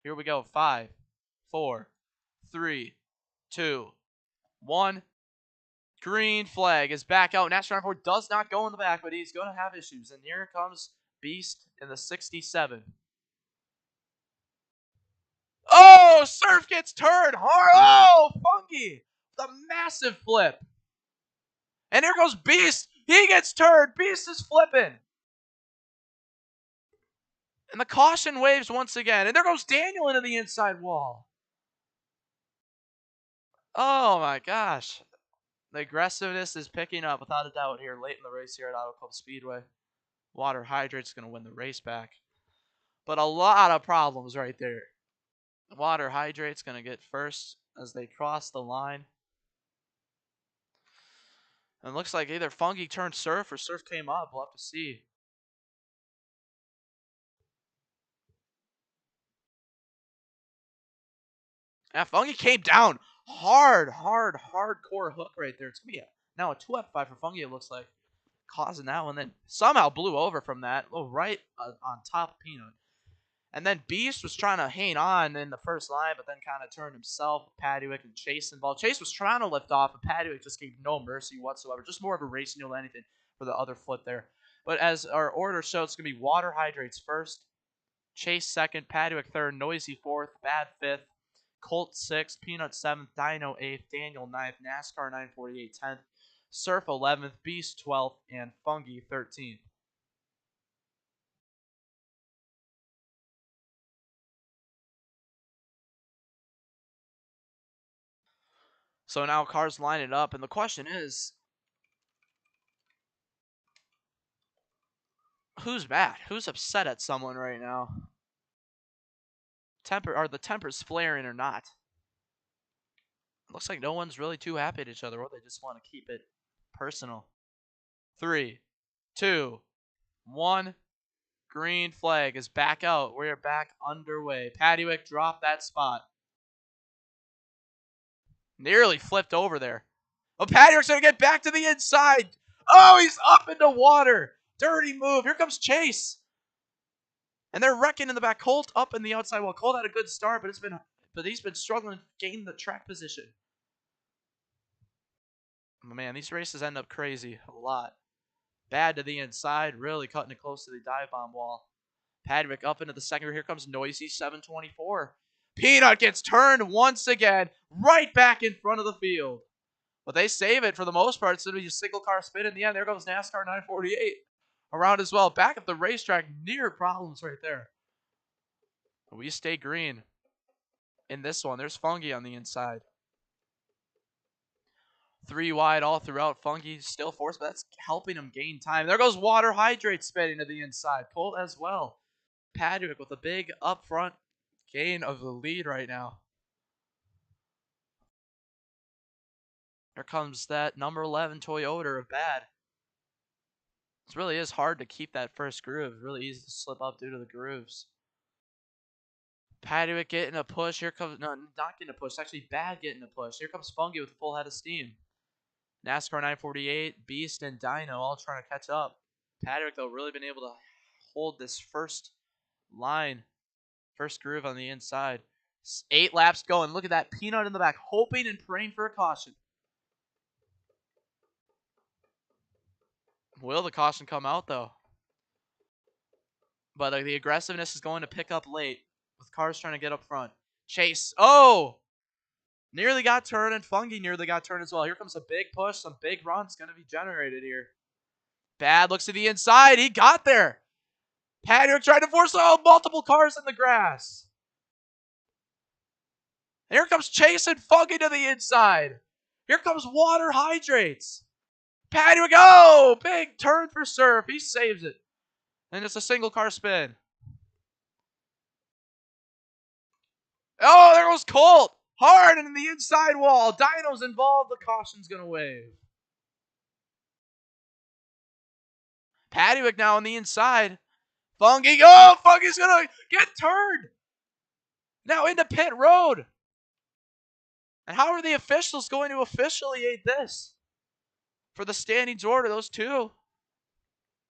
here we go. 5, 4, 3, 2, 1. Green flag is back out. NASCAR 948 does not go in the back, but he's going to have issues. And here comes Beast in the 67. Oh, Surf gets turned hard. Oh, Funky. The massive flip. And here goes Beast. He gets turned. Beast is flipping. And the caution waves once again. And there goes Daniel into the inside wall. Oh, my gosh. The aggressiveness is picking up without a doubt here late in the race here at Auto Club Speedway. Water Hydrate's going to win the race back. But a lot of problems right there. Water Hydrate's going to get first as they cross the line. And it looks like either Fungi turned Surf or Surf came up. We'll have to see. Yeah, Fungi came down. Hardcore hook right there. It's going to be now a 2 out of 5 for Fungi, it looks like. Causing that one, then somehow blew over from that. Oh, right on top of Peanut. And then Beast was trying to hang on in the first line, but then kind of turned himself. Pattywick and Chase involved. Chase was trying to lift off, but Pattywick just gave no mercy whatsoever. Just more of a racing deal than anything for the other flip there. But as our order shows, it's going to be Water Hydrates first, Chase second, Pattywick third, Noisy fourth, Bad fifth, Colt sixth, Peanut seventh, Dino eighth, Daniel ninth, NASCAR 948 10th, Surf 11th, Beast 12th, and Fungi 13th. So now cars line it up, and the question is, who's mad? Who's upset at someone right now? Are the tempers flaring or not? Looks like no one's really too happy at each other, or they just want to keep it personal. 3, 2, 1. Green flag is back out. We are back underway. Pattywick dropped that spot. Nearly flipped over there. Oh, Pattywick's going to get back to the inside. Oh, he's up into water. Dirty move. Here comes Chase. And they're wrecking in the back. Colt up in the outside wall. Colt had a good start, but he's been struggling to gain the track position. Man, these races end up crazy a lot. Bad to the inside, really cutting it close to the dive bomb wall. Padwick up into the second. Here comes Noisy 724. Peanut gets turned once again, right back in front of the field. But they save it for the most part. It's going to be a single car spin in the end. There goes NASCAR 948 around as well. Back at the racetrack, near problems right there. We stay green in this one. There's Fungi on the inside. 3 wide all throughout. Fungi still forced, but that's helping him gain time. There goes Water Hydrate spinning to the inside. Colt as well. Padwick with a big upfront gain of the lead right now. Here comes that number 11 Toyota of Bad. It really is hard to keep that first groove. Really easy to slip up due to the grooves. Padwick getting a push. Here comes, no, not getting a push. Actually, Bad getting a push. Here comes Fungi with a full head of steam. NASCAR 948, Beast, and Dino all trying to catch up. Padwick, though, really been able to hold this first line, first groove on the inside. 8 laps going. Look at that. Peanut in the back, hoping and praying for a caution. Will the caution come out, though? But the aggressiveness is going to pick up late with cars trying to get up front. Chase. Oh! Nearly got turned, and Fungi nearly got turned as well. Here comes a big push. Some big runs going to be generated here. Bad looks to the inside. He got there. Patrick tried to force multiple cars in the grass. Here comes Chase and Funky to the inside. Here comes Water Hydrates. Patrick, oh! Big turn for Surf. He saves it. And it's a single car spin. Oh, there goes Colt. Hard in the inside wall. Dino's involved. The caution's going to wave. Patrick now on the inside. Funky. Oh, Funky's going to get turned. Now into pit road. And how are the officials going to officiate this? For the standings order, those two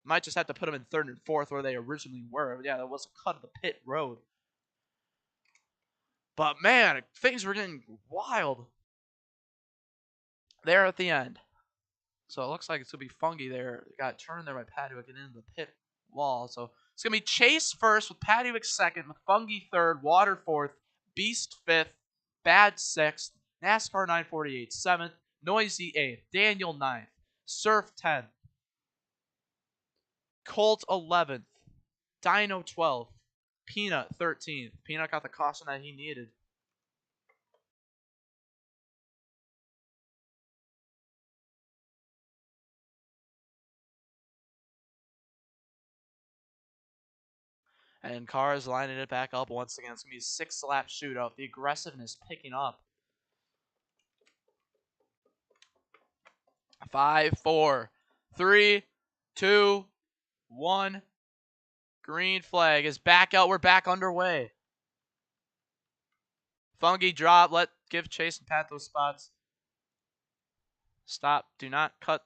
might just have to put them in third and fourth where they originally were. Yeah, that was a cut of the pit road. But man, things were getting wild there at the end. So it looks like it's going to be Funky there. Got turned there by Patrick and into the pit wall. So it's going to be Chase first with Patrick second, with Funky third, Water fourth, Beast fifth, Bad sixth, NASCAR 948 seventh, Noisy 8th, Daniel 9th, Surf 10th, Colt 11th, Dino 12th, Peanut 13th. Peanut got the caution that he needed. And cars lining it back up once again. It's going to be a 6-lap shootout. The aggressiveness picking up. 5, 4, 3, 2, 1. Green flag is back out. We're back underway. Funky drop. Give Chase and Pat those spots. Stop. Do not cut.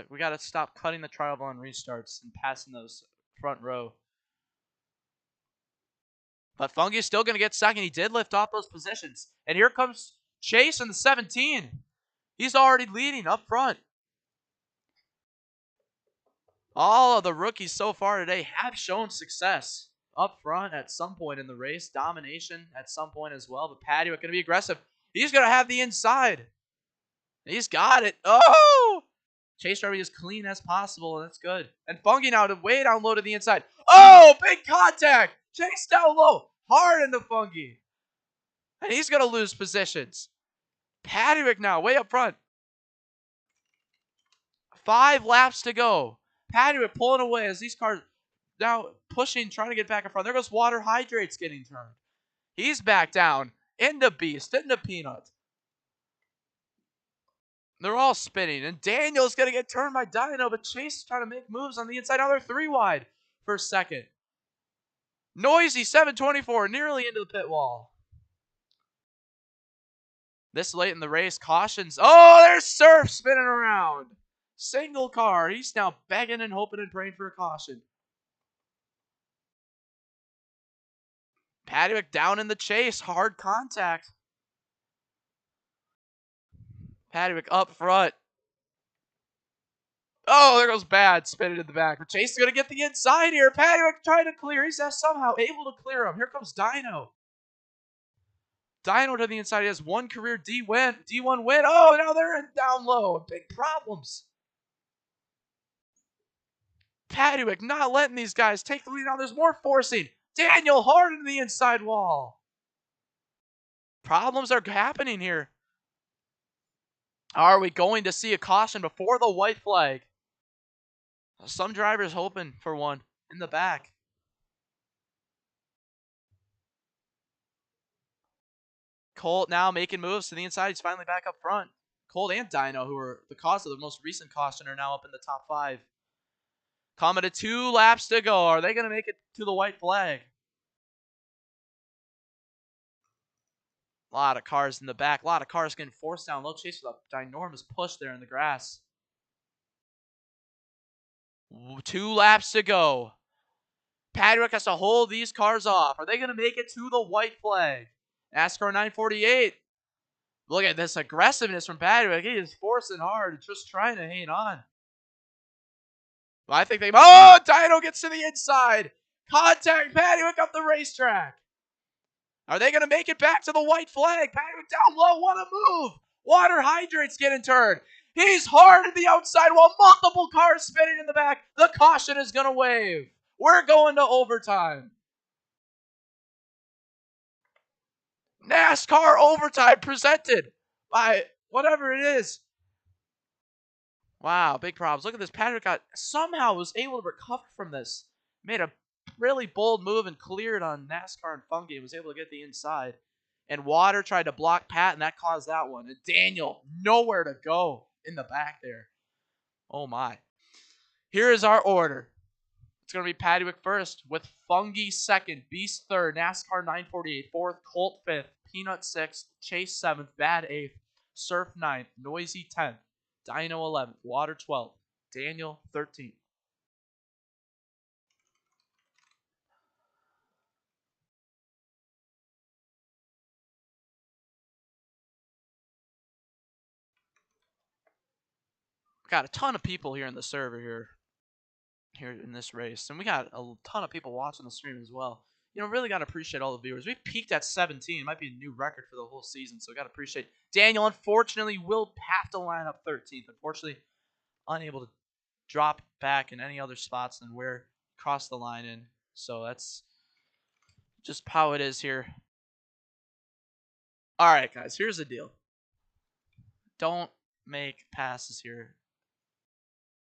We got to stop cutting the trial on restarts and passing those front row. But Funky is still going to get second. He did lift off those positions. And here comes Chase in the 17. He's already leading up front. All of the rookies so far today have shown success up front at some point in the race. Domination at some point as well. But Patty going to be aggressive. He's going to have the inside. He's got it. Oh! Chase trying to be as clean as possible, and that's good. And Funky now to way down low to the inside. Oh! Big contact! Chase down low. Hard into Funky. And he's going to lose positions. Patrick now way up front. 5 laps to go. Patrick pulling away as these cars now pushing, trying to get back in front. There goes Water Hydrates getting turned. He's back down. Into Beast. Into Peanut. They're all spinning. And Daniel's going to get turned by Dino, but Chase is trying to make moves on the inside. Now they're 3 wide for second. Noisy 724 nearly into the pit wall. This late in the race, cautions. Oh, there's Surf spinning around. Single car. He's now begging and hoping and praying for a caution. Patrick down in the chase. Hard contact. Patrick up front. Oh, there goes Bad. Spinning in the back. But Chase is going to get the inside here. Patrick trying to clear. He's somehow able to clear him. Here comes Dino. Dino to the inside. He has 1 career D1 win. Oh, now they're down low. Big problems. Patrick not letting these guys take the lead. Now there's more forcing. Daniel hard into the inside wall. Problems are happening here. Are we going to see a caution before the white flag? Some drivers hoping for one in the back. Colt now making moves to the inside. He's finally back up front. Colt and Dino, who are the cause of the most recent caution, are now up in the top 5. Coming to 2 laps to go. Are they going to make it to the white flag? A lot of cars in the back. A lot of cars getting forced down low. Chase with a ginormous push there in the grass. 2 laps to go. Patrick has to hold these cars off. Are they going to make it to the white flag? NASCAR 948. Look at this aggressiveness from Patrick. He is forcing hard, just trying to hang on. Well, I think oh, Dino gets to the inside. Contact. Paddywick up the racetrack. Are they going to make it back to the white flag? Paddywick down low. What a move. Water hydrant's getting turned. He's hard at the outside while multiple cars spinning in the back. The caution is going to wave. We're going to overtime. NASCAR overtime presented by whatever it is. Wow, big problems. Look at this. Patrick somehow was able to recover from this. Made a really bold move and cleared on NASCAR and Funky and was able to get the inside. And Water tried to block Pat, and that caused that one. And Daniel, nowhere to go in the back there. Oh, my. Here is our order. It's going to be Paddywick first with Fungi second, Beast third, NASCAR 948 fourth, Colt fifth, Peanut sixth, Chase seventh, Bad eighth, Surf ninth, Noisy 10th, Dino 11th, Water 12th, Daniel 13th. Got a ton of people here in the server here in this race, and we got a ton of people watching the stream as well. You know, really got to appreciate all the viewers. We've peaked at 17. It might be a new record for the whole season, so got to appreciate. Daniel, unfortunately, will have to line up 13th. Unfortunately, unable to drop back in any other spots than where cross the line in. So that's just how it is here. All right, guys, here's the deal. Don't make passes here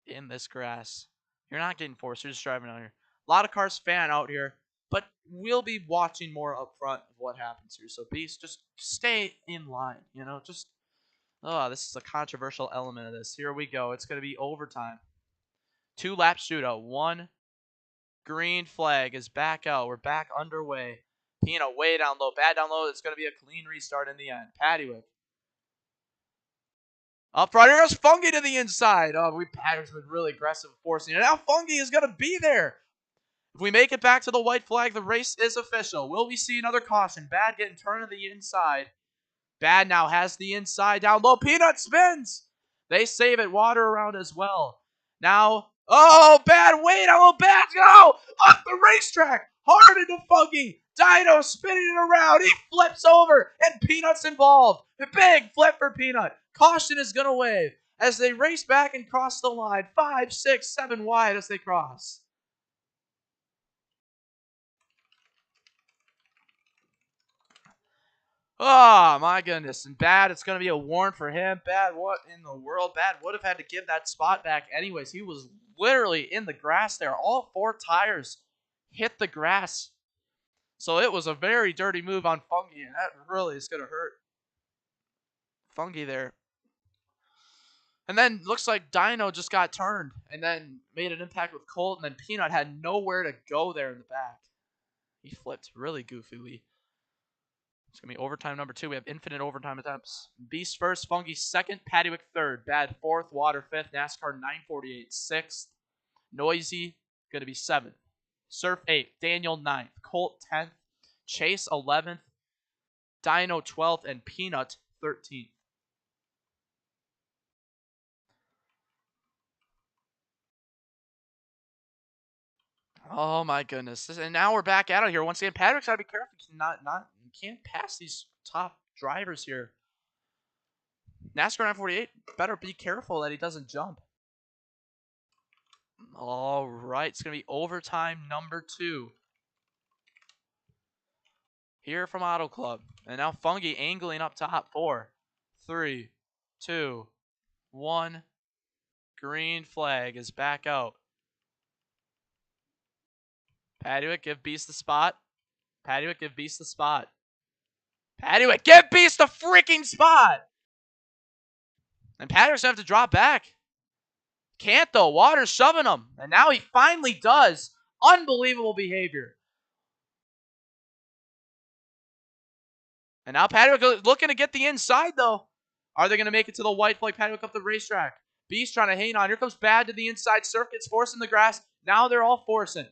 in this grass. You're not getting forced. You're just driving out here. A lot of cars fan out here, but we'll be watching more up front of what happens here. So, Beast, just stay in line. You know, just, this is a controversial element of this. Here we go. It's going to be overtime. 2-lap shootout. One green flag is back out. We're back underway. Peanut way down low. Bad down low. It's going to be a clean restart in the end. Paddywick. Up front, here goes Fungi to the inside. Oh, Paddywick's been really aggressive forcing it. Now Fungi is going to be there. If we make it back to the white flag, the race is official. Will we see another caution? Bad getting turned to the inside. Bad now has the inside down low. Peanut spins. They save it. Water around as well. Now, Bad way down low. Bad go up the racetrack. Hard into Fungi. Dino spinning it around. He flips over, and Peanut's involved. A big flip for Peanut. Caution is going to wave as they race back and cross the line. 5, 6, 7 wide as they cross. Oh, my goodness. And Bad, it's going to be a warrant for him. Bad, what in the world? Bad would have had to give that spot back anyways. He was literally in the grass there. All 4 tires hit the grass. So it was a very dirty move on Fungi, and that really is going to hurt Fungi there. And then looks like Dino just got turned and then made an impact with Colt, and then Peanut had nowhere to go there in the back. He flipped really goofily. It's going to be overtime number 2. We have infinite overtime attempts. Beast first, Fungi second, Paddywick third, Bad fourth, Water fifth, NASCAR 948 sixth, Noisy going to be 7th, Surf 8th, Daniel 9th, Colt 10th, Chase 11th, Dino 12th, and Peanut 13th. Oh my goodness! And now we're back out of here once again. Patrick's got to be careful. You can't pass these top drivers here. NASCAR 948 better be careful that he doesn't jump. All right, it's gonna be overtime number 2 here from Auto Club, and now Fungi angling up top. 4, 3, 2, 1. Green flag is back out. Paddywick, give Beast the spot. Paddywick, give Beast the spot. Paddywick, give Beast the freaking spot! And Paddywick's going to have to drop back. Can't, though. Water's shoving him. And now he finally does. Unbelievable behavior. And now Paddywick looking to get the inside, though. Are they going to make it to the white flag? Paddywick up the racetrack. Beast trying to hang on. Here comes Bad to the inside. Surf gets forced in the grass. Now they're all forcing.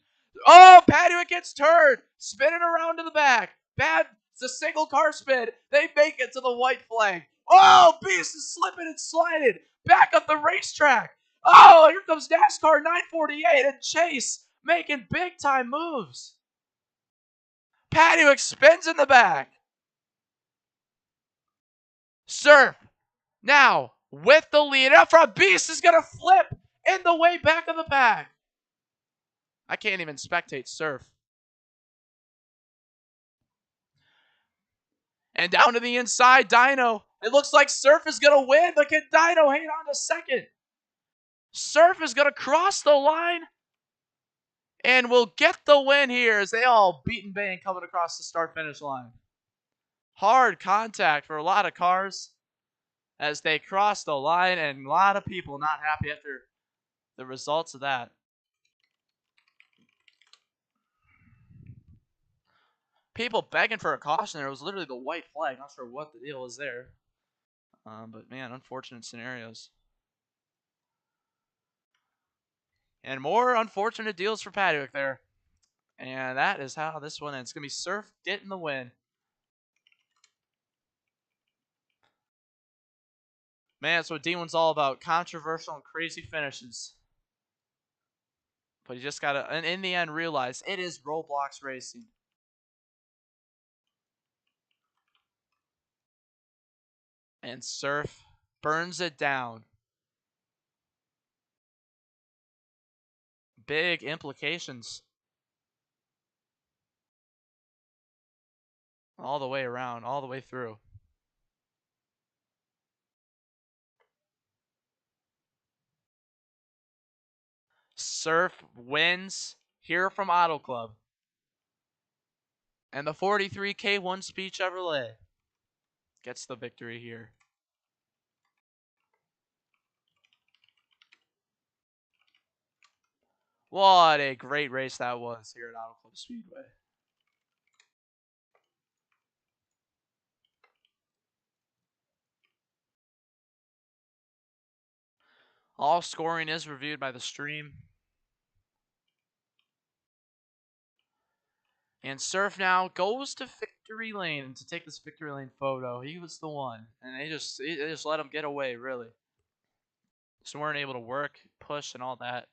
Oh, Paddywick gets turned. Spinning around to the back. Bad, it's a single car spin. They make it to the white flag. Oh, Beast is slipping and sliding. Back up the racetrack. Oh, here comes NASCAR 948 and Chase making big time moves. Patrick spins in the back. Surf now with the lead. Up front, Beast is going to flip in the way back of the pack. I can't even spectate Surf. And down to the inside, Dino. It looks like Surf is going to win, but can Dino hang on to second? Surf is going to cross the line and will get the win here as they all beat and bang coming across the start-finish line. Hard contact for a lot of cars as they cross the line, and a lot of people not happy after the results of that. People begging for a caution there. It was literally the white flag. Not sure what the deal was there. But, man, unfortunate scenarios. And more unfortunate deals for Patrick there. And that is how this one ends. It's going to be Surf getting the win. Man, that's what D1's all about. Controversial and crazy finishes. But you just got to, and in the end, realize it is Roblox racing. And Surf burns it down. Big implications. All the way around, all the way through. Surf wins here from Auto Club. And the 43K 1-speed Chevrolet gets the victory here. What a great race that was here at Auto Club Speedway. All scoring is reviewed by the stream. And Surf now goes to victory lane to take this victory lane photo. He was the one. And they just let him get away, really. Just weren't able to work, push, and all that.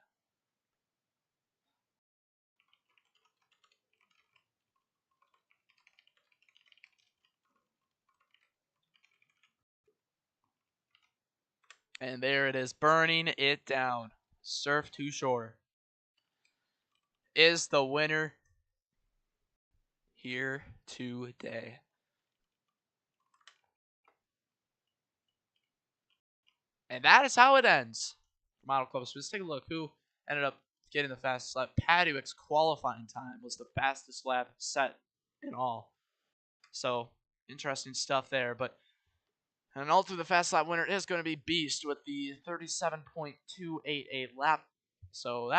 And there it is, burning it down. Surf to Shore is the winner here today. And that is how it ends. Model Club. So let's take a look who ended up getting the fastest lap. Patrick's qualifying time was the fastest lap set in all. So interesting stuff there. But and ultimately the fast lap winner is going to be Beast with the 37.288 lap. So that